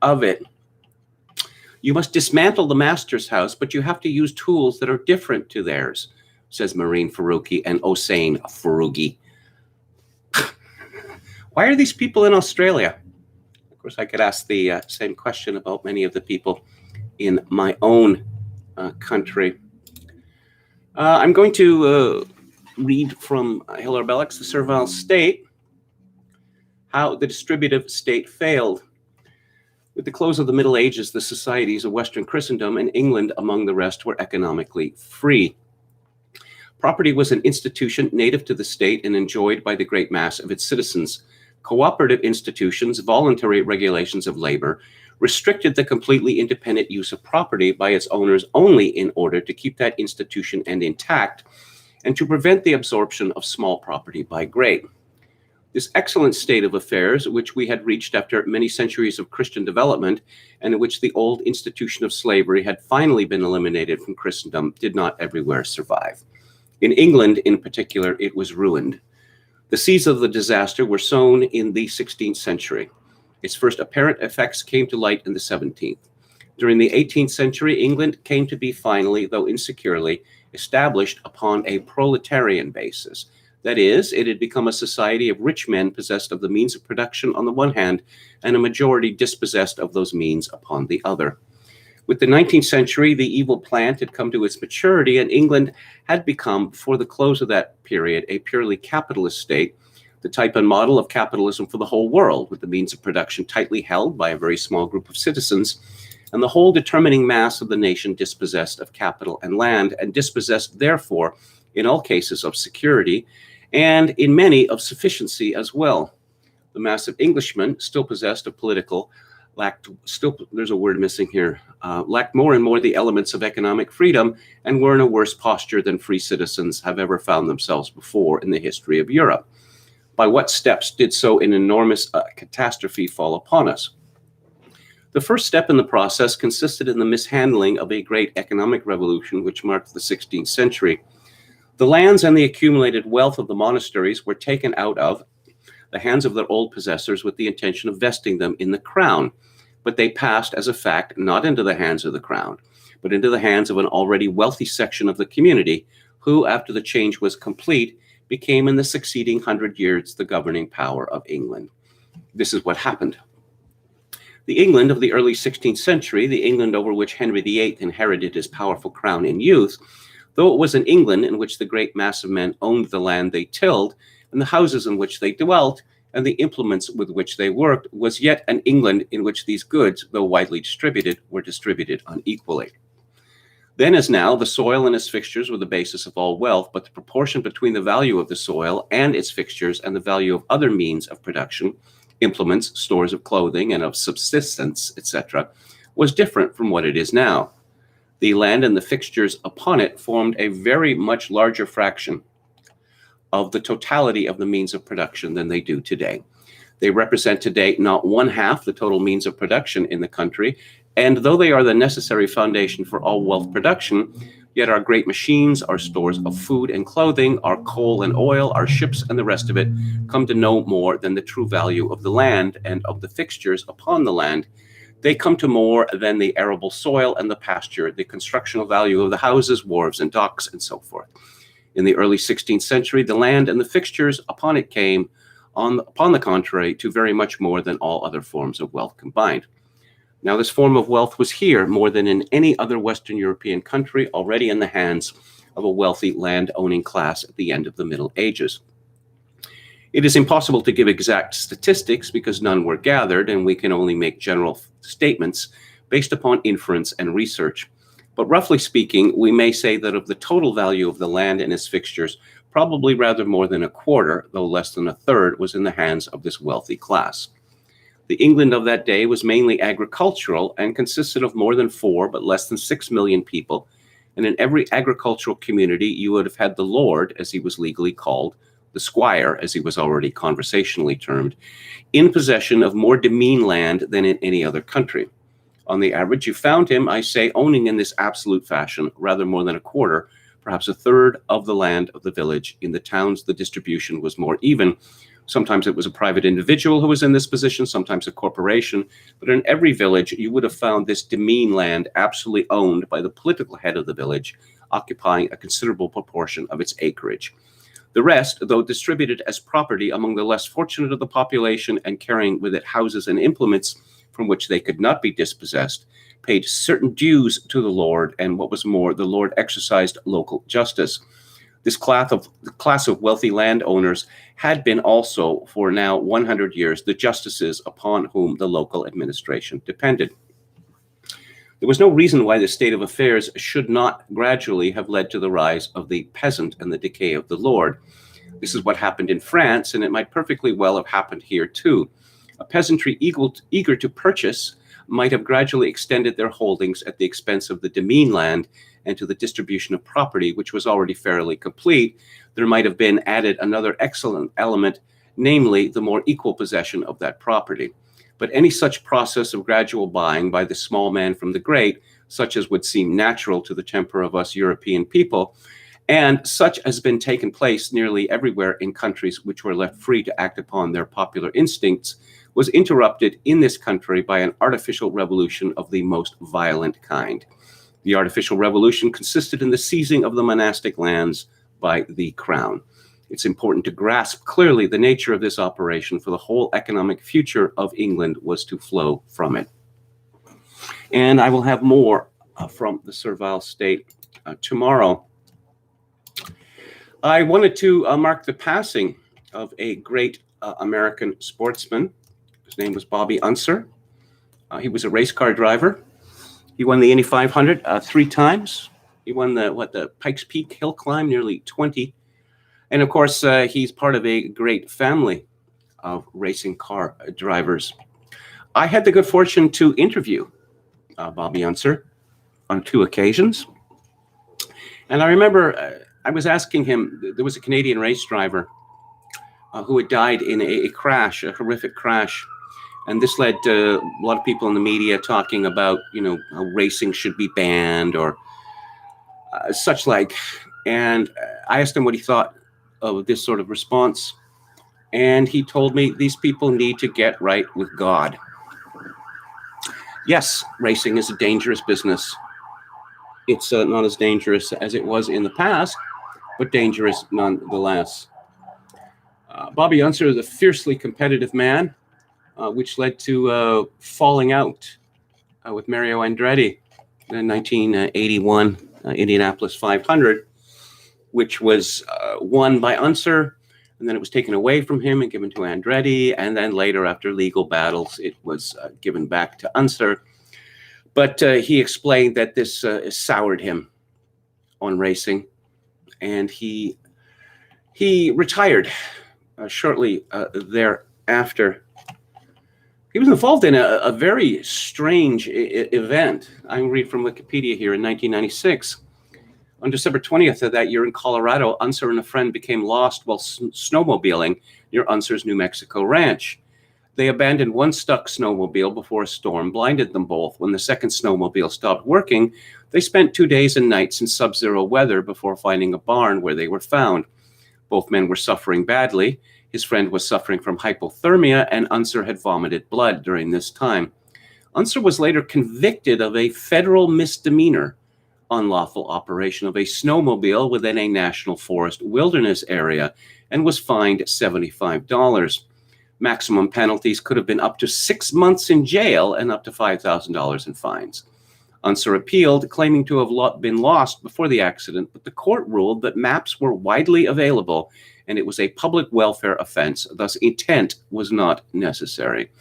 Speaker 1: of it? You must dismantle the master's house, but you have to use tools that are different to theirs, says Marine Faruqi and Hossein Faruqi. Why are these people in Australia? Of course, I could ask the same question about many of the people in my own country. I'm going to read from Hilaire Belloc's The Servile State, How the Distributive State Failed. With the close of the Middle Ages, the societies of Western Christendom and England, among the rest, were economically free. Property was an institution native to the state and enjoyed by the great mass of its citizens. Cooperative institutions, voluntary regulations of labor, restricted the completely independent use of property by its owners only in order to keep that institution intact and to prevent the absorption of small property by great. This excellent state of affairs, which we had reached after many centuries of Christian development, and in which the old institution of slavery had finally been eliminated from Christendom, did not everywhere survive. In England, in particular, it was ruined. The seeds of the disaster were sown in the 16th century. Its first apparent effects came to light in the 17th. During the 18th century, England came to be finally, though insecurely, established upon a proletarian basis. That is, it had become a society of rich men possessed of the means of production on the one hand, and a majority dispossessed of those means upon the other. With the 19th century, the evil plant had come to its maturity, and England had become, before the close of that period, a purely capitalist state, the type and model of capitalism for the whole world, with the means of production tightly held by a very small group of citizens, and the whole determining mass of the nation dispossessed of capital and land, and dispossessed, therefore, in all cases of security, and in many of sufficiency as well. The mass of Englishmen, still possessed of political, lacked more and more the elements of economic freedom, and were in a worse posture than free citizens have ever found themselves before in the history of Europe. By what steps did so an enormous catastrophe fall upon us? The first step in the process consisted in the mishandling of a great economic revolution which marked the 16th century. The lands and the accumulated wealth of the monasteries were taken out of the hands of their old possessors with the intention of vesting them in the crown. But they passed, as a fact, not into the hands of the crown, but into the hands of an already wealthy section of the community, who, after the change was complete, became in the succeeding 100 years the governing power of England. This is what happened. The England of the early 16th century, the England over which Henry VIII inherited his powerful crown in youth, though it was an England in which the great mass of men owned the land they tilled, and the houses in which they dwelt, and the implements with which they worked, was yet an England in which these goods, though widely distributed, were distributed unequally. Then as now, the soil and its fixtures were the basis of all wealth, but the proportion between the value of the soil and its fixtures and the value of other means of production, implements, stores of clothing, and of subsistence, etc., was different from what it is now. The land and the fixtures upon it formed a very much larger fraction of the totality of the means of production than they do today. They represent today not one half the total means of production in the country, and though they are the necessary foundation for all wealth production, yet our great machines, our stores of food and clothing, our coal and oil, our ships and the rest of it come to no more than the true value of the land and of the fixtures upon the land. They come to more than the arable soil and the pasture, the constructional value of the houses, wharves, and docks, and so forth. In the early 16th century, the land and the fixtures upon it came, upon the contrary, to very much more than all other forms of wealth combined. Now, this form of wealth was here more than in any other Western European country, already in the hands of a wealthy land-owning class at the end of the Middle Ages. It is impossible to give exact statistics because none were gathered, and we can only make general statements based upon inference and research. But roughly speaking, we may say that of the total value of the land and its fixtures, probably rather more than a quarter, though less than a third, was in the hands of this wealthy class. The England of that day was mainly agricultural and consisted of more than 4 but less than 6 million people. And in every agricultural community, you would have had the lord, as he was legally called, the squire, as he was already conversationally termed, in possession of more demesne land than in any other country. On the average, you found him, I say, owning in this absolute fashion rather more than a quarter, perhaps a third of the land of the village. In the towns, the distribution was more even. Sometimes it was a private individual who was in this position, sometimes a corporation. But in every village, you would have found this demesne land absolutely owned by the political head of the village, occupying a considerable proportion of its acreage. The rest, though distributed as property among the less fortunate of the population and carrying with it houses and implements from which they could not be dispossessed, paid certain dues to the lord, and what was more, the lord exercised local justice. This class of wealthy landowners had been also, for now 100 years, the justices upon whom the local administration depended. There was no reason why this state of affairs should not gradually have led to the rise of the peasant and the decay of the lord. This is what happened in France, and it might perfectly well have happened here too. A peasantry eager to purchase might have gradually extended their holdings at the expense of the demesne land, and to the distribution of property, which was already fairly complete, there might have been added another excellent element, namely the more equal possession of that property. But any such process of gradual buying by the small man from the great, such as would seem natural to the temper of us European people, and such has been taken place nearly everywhere in countries which were left free to act upon their popular instincts, was interrupted in this country by an artificial revolution of the most violent kind. The artificial revolution consisted in the seizing of the monastic lands by the crown. It's important to grasp clearly the nature of this operation, for the whole economic future of England was to flow from it. And I will have more from the servile state tomorrow. I wanted to mark the passing of a great American sportsman. His name was Bobby Unser. He was a race car driver. He won the Indy 500 3 times. He won the Pikes Peak hill climb, nearly 20. And of course, he's part of a great family of racing car drivers. I had the good fortune to interview Bobby Unser on 2 occasions. And I remember I was asking him, there was a Canadian race driver who had died in a crash, a horrific crash. And this led to a lot of people in the media talking about, how racing should be banned or such like. And I asked him what he thought of this sort of response. And he told me these people need to get right with God. Yes, racing is a dangerous business. It's not as dangerous as it was in the past, but dangerous nonetheless. Bobby Unser is a fiercely competitive man, which led to falling out with Mario Andretti in 1981 Indianapolis 500, which was won by Unser, and then it was taken away from him and given to Andretti, and then later, after legal battles, it was given back to Unser. But he explained that this soured him on racing, and he retired shortly thereafter. He was involved in a very strange event. I read from Wikipedia here in 1996. On December 20th of that year in Colorado, Unser and a friend became lost while snowmobiling near Unser's New Mexico ranch. They abandoned one stuck snowmobile before a storm blinded them both. When the second snowmobile stopped working, they spent 2 days and nights in sub-zero weather before finding a barn where they were found. Both men were suffering badly. His friend was suffering from hypothermia, and Unser had vomited blood during this time. Unser was later convicted of a federal misdemeanor, unlawful operation of a snowmobile within a national forest wilderness area, and was fined $75. Maximum penalties could have been up to 6 months in jail and up to $5,000 in fines. Unser appealed, claiming to have been lost before the accident, but the court ruled that maps were widely available and it was a public welfare offense, thus intent was not necessary.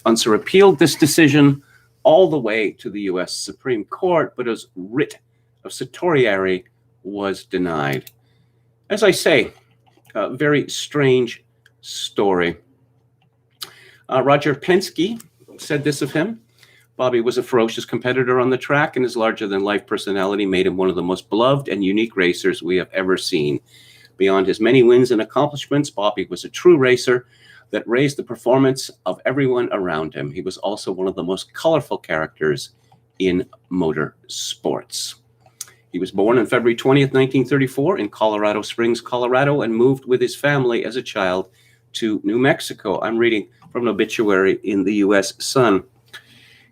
Speaker 1: Unser appealed this decision all the way to the U.S. Supreme Court, but his writ of certiorari was denied. As I say, a very strange story. Roger Penske said this of him: Bobby was a ferocious competitor on the track, and his larger-than-life personality made him one of the most beloved and unique racers we have ever seen. Beyond his many wins and accomplishments, Bobby was a true racer that raised the performance of everyone around him. He was also one of the most colorful characters in motor sports. He was born on February 20th, 1934 in Colorado Springs, Colorado, and moved with his family as a child to New Mexico. I'm reading from an obituary in the U.S. Sun.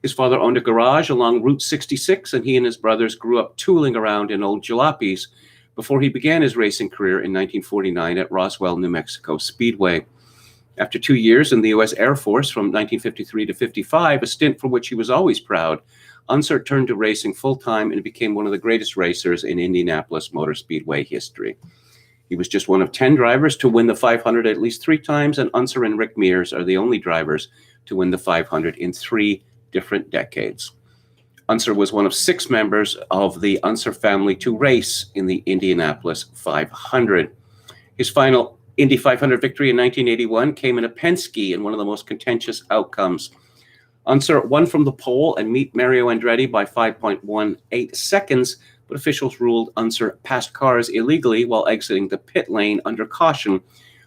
Speaker 1: His father owned a garage along Route 66, and he and his brothers grew up tooling around in old jalopies before he began his racing career in 1949 at Roswell, New Mexico Speedway. After 2 years in the U.S. Air Force from 1953 to 55, a stint for which he was always proud, Unser turned to racing full-time and became one of the greatest racers in Indianapolis Motor Speedway history. He was just one of 10 drivers to win the 500 at least 3 times, and Unser and Rick Mears are the only drivers to win the 500 in 3 different decades. Unser was one of 6 members of the Unser family to race in the Indianapolis 500. His final Indy 500 victory in 1981 came in a Penske in one of the most contentious outcomes. Unser won from the pole and beat Mario Andretti by 5.18 seconds, but officials ruled Unser passed cars illegally while exiting the pit lane under caution,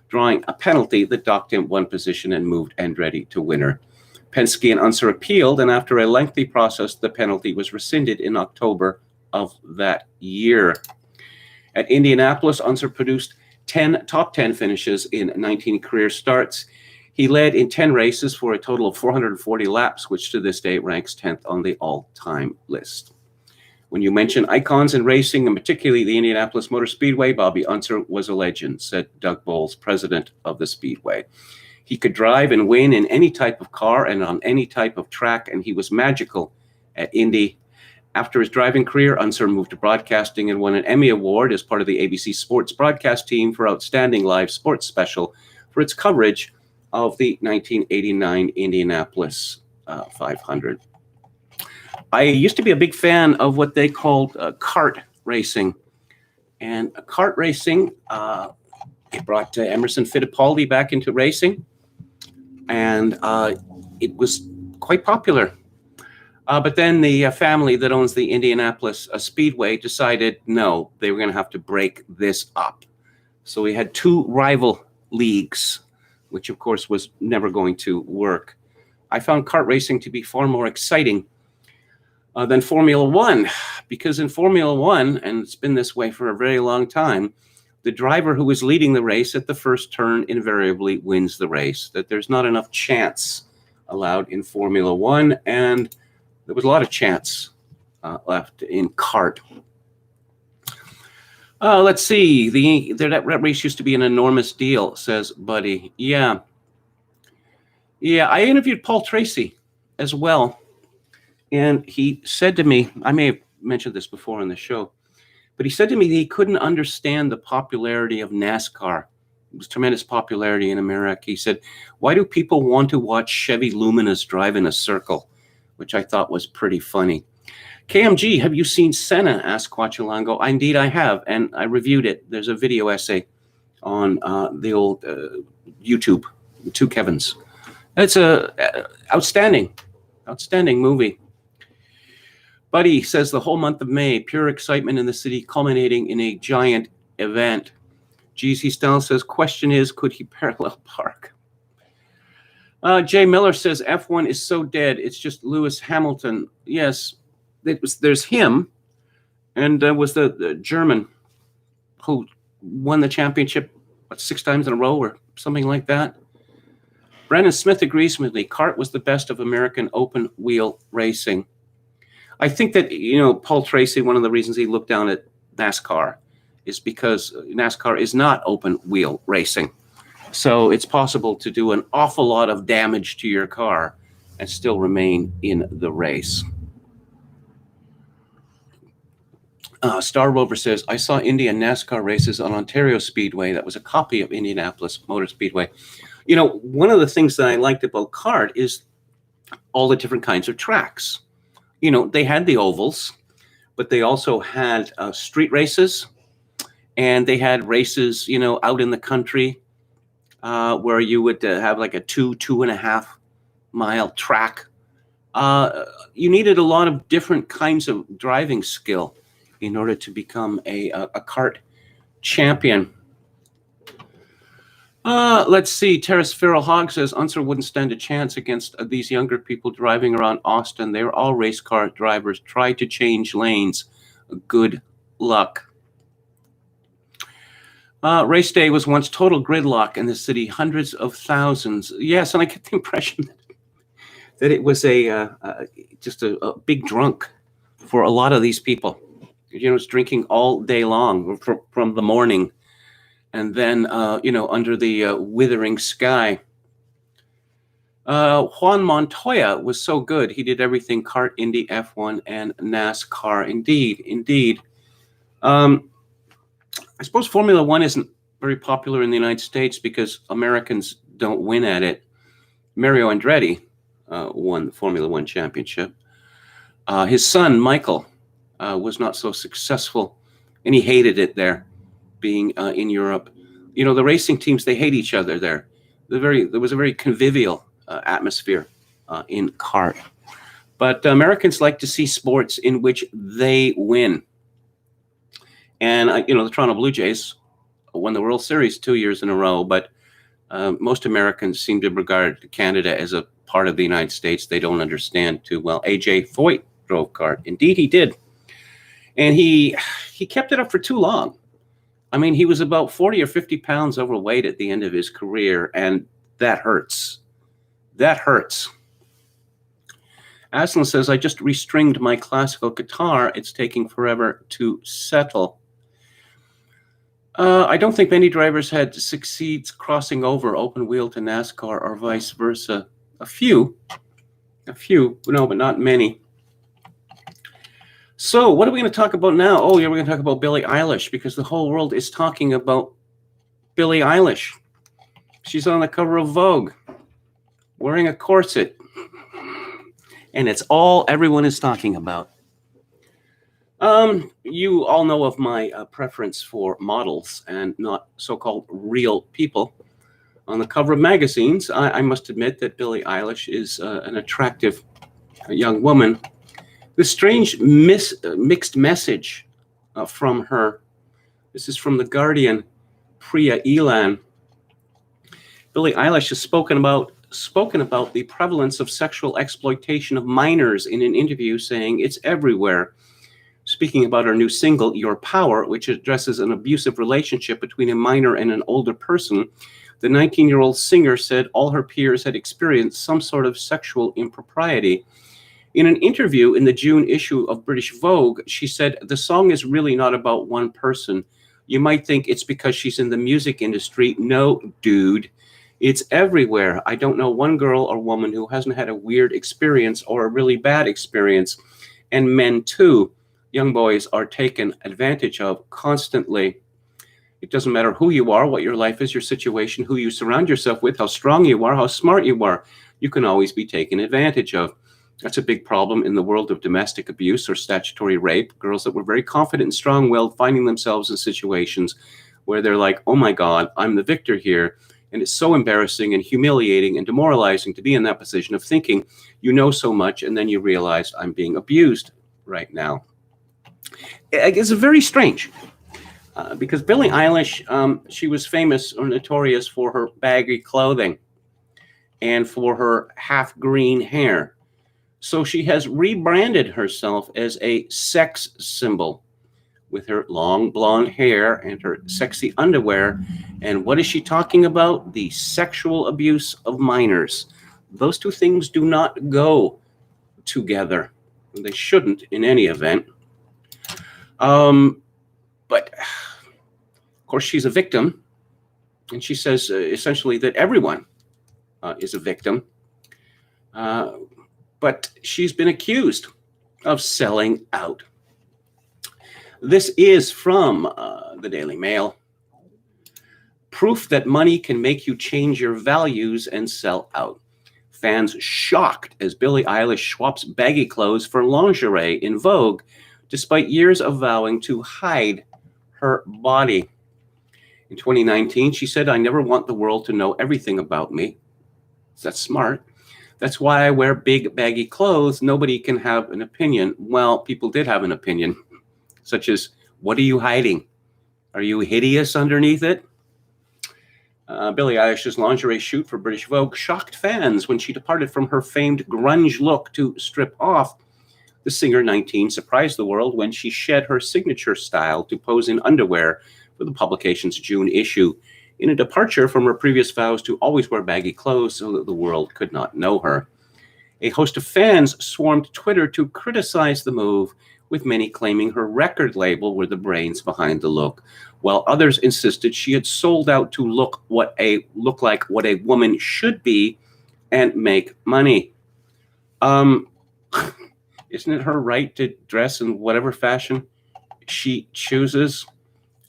Speaker 1: drawing a penalty that docked him 1 position and moved Andretti to winner. Penske and Unser appealed, and after a lengthy process, the penalty was rescinded in October of that year. At Indianapolis, Unser produced 10 top 10 finishes in 19 career starts. He led in 10 races for a total of 440 laps, which to this day ranks 10th on the all-time list. When you mention icons in racing, and particularly the Indianapolis Motor Speedway, Bobby Unser was a legend, said Doug Bowles, president of the Speedway. He could drive and win in any type of car and on any type of track, and he was magical at Indy. After his driving career, Unser moved to broadcasting and won an Emmy Award as part of the ABC Sports broadcast team for Outstanding Live Sports Special for its coverage of the 1989 Indianapolis 500. I used to be a big fan of what they called kart racing. And kart racing, it brought Emerson Fittipaldi back into racing. And it was quite popular. But then the family that owns the Indianapolis Speedway decided, no, they were going to have to break this up. So we had 2 rival leagues, which of course was never going to work. I found kart racing to be far more exciting than Formula One, because in Formula One, and it's been this way for a very long time, the driver who is leading the race at the first turn invariably wins the race, that there's not enough chance allowed in Formula One, and there was a lot of chance left in kart. Let's see. That race used to be an enormous deal, says Buddy. Yeah, I interviewed Paul Tracy as well, and he said to me, I may have mentioned this before on the show, but he said to me that he couldn't understand the popularity of NASCAR. It was tremendous popularity in America. He said, why do people want to watch Chevy Luminas drive in a circle? Which I thought was pretty funny. KMG, have you seen Senna? Asked Quachilango. Indeed, I have, and I reviewed it. There's a video essay on the old YouTube, 2 Kevins. It's a outstanding movie. Buddy says the whole month of May, pure excitement in the city, culminating in a giant event. GC Style says, question is, could he parallel park? Jay Miller says, F1 is so dead. It's just Lewis Hamilton. Yes, there's him, and was the German who won the championship 6 times in a row or something like that. Brandon Smith agrees with me. Kart was the best of American open wheel racing. I think that, Paul Tracy, one of the reasons he looked down at NASCAR is because NASCAR is not open wheel racing. So it's possible to do an awful lot of damage to your car and still remain in the race. Star Rover says, I saw India NASCAR races on Ontario Speedway. That was a copy of Indianapolis Motor Speedway. One of the things that I liked about kart is all the different kinds of tracks. They had the ovals, but they also had street races, and they had races, out in the country where you would have like a 2.5 mile track. You needed a lot of different kinds of driving skill in order to become a kart champion. Let's see. Terrace Feral Hog says Unser wouldn't stand a chance against these younger people driving around Austin. They were all race car drivers. Try to change lanes. Good luck. Race day was once total gridlock in the city. Hundreds of thousands. Yes, and I get the impression that it was just a big drunk for a lot of these people. It's drinking all day long from the morning. And then, under the withering sky. Juan Montoya was so good. He did everything, kart, Indy, F1, and NASCAR. Indeed. I suppose Formula One isn't very popular in the United States because Americans don't win at it. Mario Andretti won the Formula One championship. His son, Michael, was not so successful, and he hated it there. Being in Europe, the racing teams, they hate each other there. There was a very convivial atmosphere in kart. But Americans like to see sports in which they win. And, the Toronto Blue Jays won the World Series 2 years in a row, but most Americans seem to regard Canada as a part of the United States. They don't understand too well. A.J. Foyt drove kart. Indeed, he did. And he kept it up for too long. I mean, he was about 40 or 50 pounds overweight at the end of his career, and that hurts. That hurts. Aslan says, I just restringed my classical guitar. It's taking forever to settle. I don't think many drivers had succeeds crossing over open wheel to NASCAR or vice versa. A few, no, but not many. So what are we going to talk about now? Oh, yeah, we're going to talk about Billie Eilish because the whole world is talking about Billie Eilish. She's on the cover of Vogue wearing a corset. And it's all everyone is talking about. You all know of my preference for models and not so-called real people. On the cover of magazines, I must admit that Billie Eilish is an attractive young woman. The strange mixed message from her. This is from The Guardian, Priya Elan. Billie Eilish has spoken about the prevalence of sexual exploitation of minors in an interview, saying it's everywhere. Speaking about her new single, Your Power, which addresses an abusive relationship between a minor and an older person, the 19-year-old singer said all her peers had experienced some sort of sexual impropriety. In an interview in the June issue of British Vogue, she said, the song is really not about one person. You might think it's because she's in the music industry. No, dude. It's everywhere. I don't know one girl or woman who hasn't had a weird experience or a really bad experience. And men, too. Young boys are taken advantage of constantly. It doesn't matter who you are, what your life is, your situation, who you surround yourself with, how strong you are, how smart you are. You can always be taken advantage of. That's a big problem in the world of domestic abuse or statutory rape. Girls that were very confident and strong-willed finding themselves in situations where they're like, oh my God, I'm the victor here. And it's so embarrassing and humiliating and demoralizing to be in that position of thinking you know so much, and then you realize I'm being abused right now. It's very strange. Because Billie Eilish, she was famous or notorious for her baggy clothing and for her half-green hair. So she has rebranded herself as a sex symbol with her long blonde hair and her sexy underwear. And what is she talking about? The sexual abuse of minors. Those two things do not go together. They shouldn't in any event. But of course, she's a victim, and she says essentially that everyone is a victim. But she's been accused of selling out. This is from the Daily Mail. Proof that money can make you change your values and sell out. Fans shocked as Billie Eilish swaps baggy clothes for lingerie in Vogue, despite years of vowing to hide her body. In 2019, she said, "I never want the world to know everything about me." That's smart. "That's why I wear big, baggy clothes. Nobody can have an opinion." Well, people did have an opinion, such as, what are you hiding? Are you hideous underneath it? Billie Eilish's lingerie shoot for British Vogue shocked fans when she departed from her famed grunge look to strip off. The singer, 19, surprised the world when she shed her signature style to pose in underwear for the publication's June issue, in a departure from her previous vows to always wear baggy clothes so that the world could not know her. A host of fans swarmed Twitter to criticize the move, with many claiming her record label were the brains behind the look, while others insisted she had sold out to look like what a woman should be and make money. Isn't it her right to dress in whatever fashion she chooses?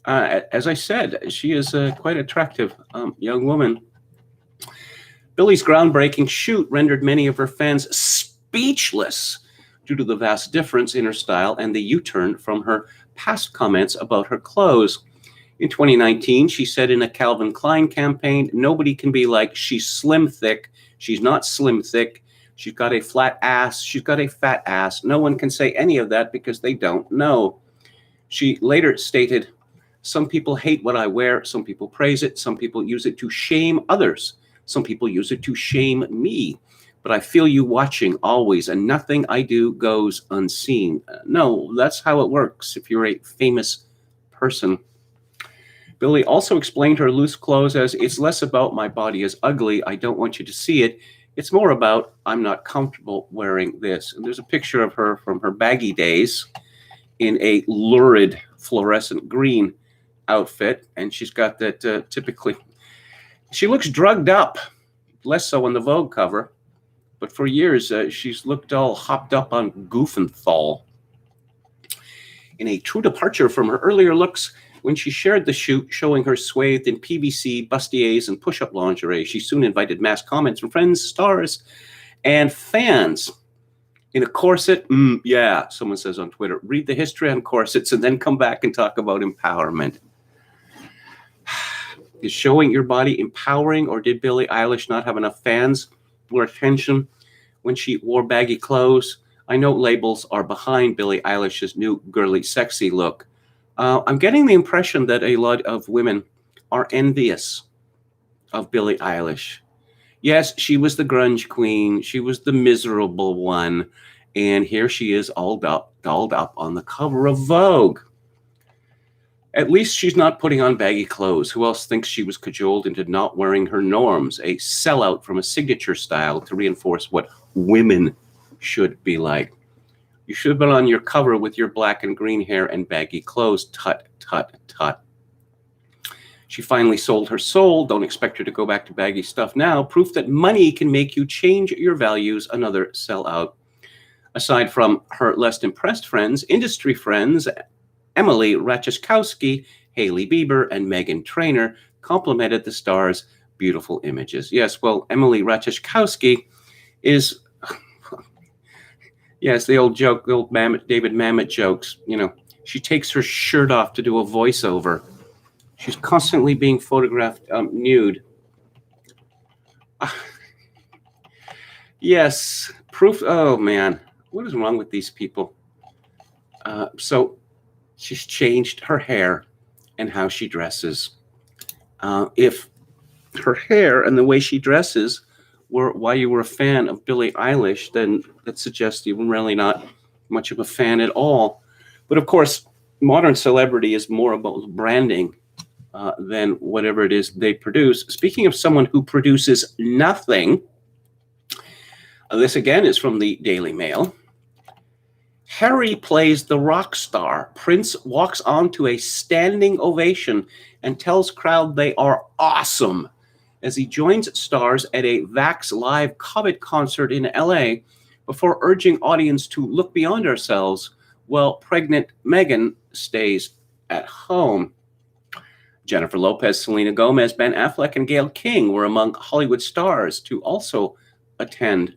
Speaker 1: As I said, she is a quite attractive young woman. Billie's groundbreaking shoot rendered many of her fans speechless due to the vast difference in her style and the U-turn from her past comments about her clothes. In 2019, she said in a Calvin Klein campaign, "Nobody can be like, she's slim thick. She's not slim thick. She's got a flat ass. She's got a fat ass. No one can say any of that because they don't know." She later stated, "Some people hate what I wear. Some people praise it. Some people use it to shame others. Some people use it to shame me. But I feel you watching always, and nothing I do goes unseen." No, that's how it works if you're a famous person. Billie also explained her loose clothes as, "It's less about my body is ugly. I don't want you to see it. It's more about I'm not comfortable wearing this." And there's a picture of her from her baggy days in a lurid fluorescent green outfit, and she's got that typically, she looks drugged up, less so on the Vogue cover, but for years she's looked all hopped up on Goofenthal. In a true departure from her earlier looks, when she shared the shoot showing her swathed in PVC, bustiers, and push-up lingerie, she soon invited mass comments from friends, stars, and fans. In a corset? Yeah, someone says on Twitter. Read the history on corsets and then come back and talk about empowerment. Is showing your body empowering, or did Billie Eilish not have enough fans or attention when she wore baggy clothes? I know labels are behind Billie Eilish's new girly sexy look. I'm getting the impression that a lot of women are envious of Billie Eilish. Yes, she was the grunge queen. She was the miserable one. And here she is dolled up on the cover of Vogue. At least she's not putting on baggy clothes. Who else thinks she was cajoled into not wearing her norms? A sellout from a signature style to reinforce what women should be like. You should have been on your cover with your black and green hair and baggy clothes. Tut, tut, tut. She finally sold her soul. Don't expect her to go back to baggy stuff now. Proof that money can make you change your values. Another sellout. Aside from her less impressed friends, industry friends, Emily Ratajkowski, Hailey Bieber, and Meghan Trainor complimented the star's beautiful images. Yes, well, Emily Ratajkowski is... Yes, the old joke, the old David Mamet jokes. You know, she takes her shirt off to do a voiceover. She's constantly being photographed nude. Yes, proof. Oh man, what is wrong with these people? So she's changed her hair and how she dresses. If her hair and the way she dresses were why you were a fan of Billie Eilish, then that suggests you were really not much of a fan at all. But of course, modern celebrity is more about branding than whatever it is they produce. Speaking of someone who produces nothing, this again is from the Daily Mail. Harry plays the rock star. Prince walks onto a standing ovation and tells crowd they are awesome as he joins stars at a Vax Live COVID concert in LA before urging audience to look beyond ourselves while pregnant Meghan stays at home. Jennifer Lopez, Selena Gomez, Ben Affleck, and Gayle King were among Hollywood stars to also attend.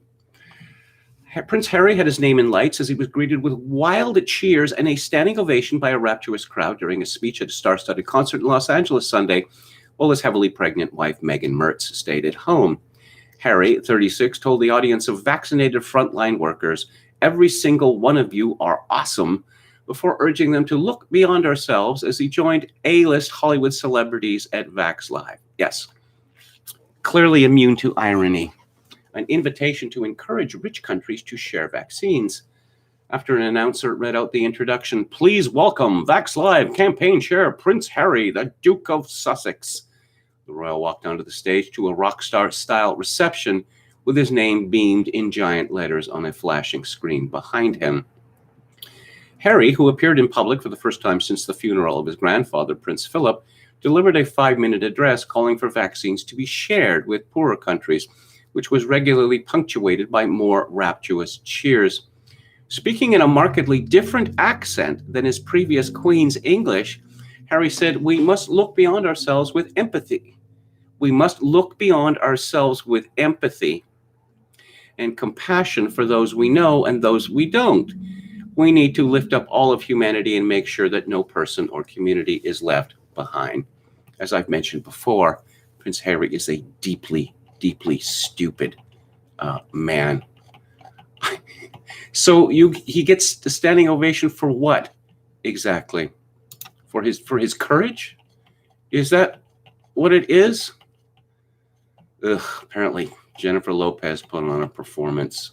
Speaker 1: Prince Harry had his name in lights as he was greeted with wild cheers and a standing ovation by a rapturous crowd during a speech at a star-studded concert in Los Angeles Sunday, while his heavily pregnant wife, Meghan Mertz, stayed at home. Harry, 36, told the audience of vaccinated frontline workers, "Every single one of you are awesome," before urging them to look beyond ourselves as he joined A-list Hollywood celebrities at Vax Live. Yes, clearly immune to irony. An invitation to encourage rich countries to share vaccines. After an announcer read out the introduction, "Please welcome Vax Live campaign chair Prince Harry, the Duke of Sussex." The royal walked onto the stage to a rock star-style reception with his name beamed in giant letters on a flashing screen behind him. Harry, who appeared in public for the first time since the funeral of his grandfather, Prince Philip, delivered a 5-minute address calling for vaccines to be shared with poorer countries, which was regularly punctuated by more rapturous cheers. Speaking in a markedly different accent than his previous Queen's English, Harry said, "We must look beyond ourselves with empathy. We must look beyond ourselves with empathy and compassion for those we know and those we don't. We need to lift up all of humanity and make sure that no person or community is left behind." As I've mentioned before, Prince Harry is a deeply stupid man. So he gets the standing ovation for what exactly? For his courage? Is that what it is? Apparently Jennifer Lopez put on a performance.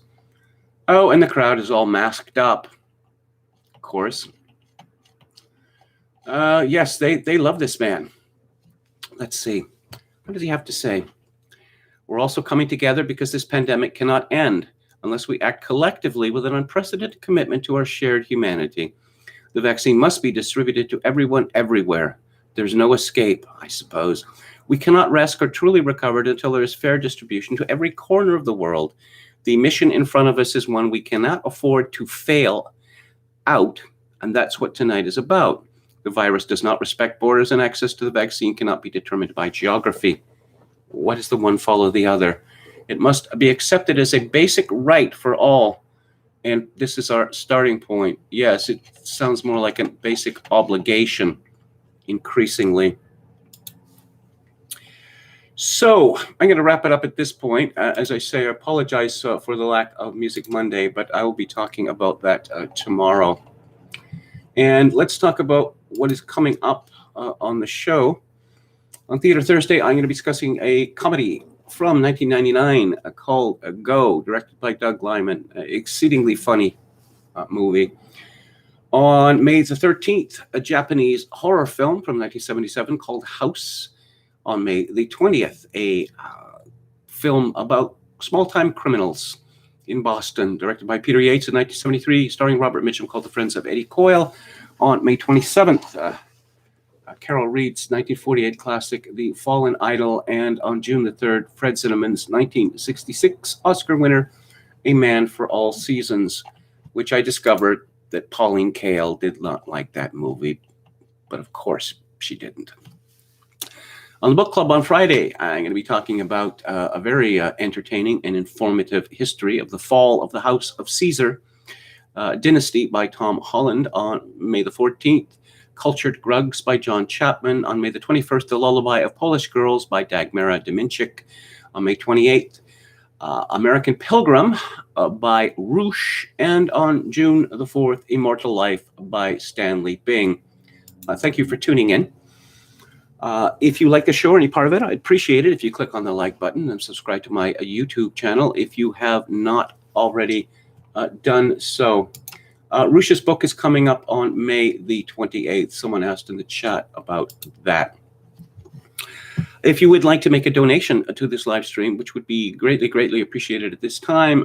Speaker 1: Oh, and the crowd is all masked up, of course. Yes, they love this man. Let's see. What does he have to say? "We're also coming together because this pandemic cannot end unless we act collectively with an unprecedented commitment to our shared humanity. The vaccine must be distributed to everyone everywhere. There's no escape, I suppose. We cannot rest or truly recover until there is fair distribution to every corner of the world. The mission in front of us is one we cannot afford to fail out, and that's what tonight is about. The virus does not respect borders, and access to the vaccine cannot be determined by geography. What does the one follow the other? It must be accepted as a basic right for all." And this is our starting point. Yes, it sounds more like a basic obligation increasingly. So I'm going to wrap it up at this point. As I say, I apologize for the lack of Music Monday, but I will be talking about that tomorrow. And let's talk about what is coming up on the show. On Theater Thursday, I'm going to be discussing a comedy from 1999 called Go, directed by Doug Liman. Exceedingly funny movie. On May the 13th, a Japanese horror film from 1977 called House. On May the 20th, a film about small-time criminals in Boston, directed by Peter Yates in 1973, starring Robert Mitchum, called The Friends of Eddie Coyle. On May 27th, Carol Reed's 1948 classic, The Fallen Idol, and on June the 3rd, Fred Zinnemann's 1966 Oscar winner, A Man for All Seasons, which I discovered that Pauline Kael did not like that movie, but of course she didn't. On the book club on Friday, I'm going to be talking about a very entertaining and informative history of the fall of the House of Caesar dynasty by Tom Holland. On May the 14th, Cultured Grugs by John Chapman. On May the 21st, The Lullaby of Polish Girls by Dagmara Dominczyk. on May 28th, American Pilgrim by Roosh, and on June the 4th, Immortal Life by Stanley Bing. Thank you for tuning in. If you like the show or any part of it, I'd appreciate it if you click on the like button and subscribe to my YouTube channel if you have not already done so. Roosh's book is coming up on May the 28th. Someone asked in the chat about that. If you would like to make a donation to this live stream, which would be greatly, greatly appreciated at this time,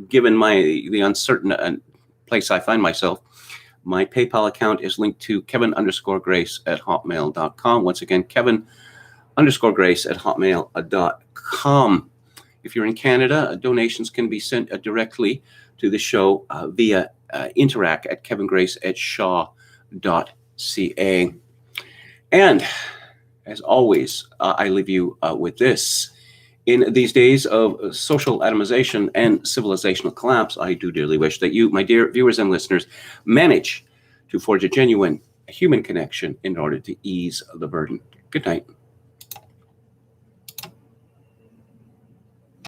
Speaker 1: given the uncertain place I find myself, my PayPal account is linked to kevin_grace@hotmail.com. Once again, kevin_grace@hotmail.com. If you're in Canada, donations can be sent directly to the show via interact@kevingrace@shaw.ca. And as always, I leave you with this. In these days of social atomization and civilizational collapse, I do dearly wish that you, my dear viewers and listeners, manage to forge a genuine human connection in order to ease the burden. Good night.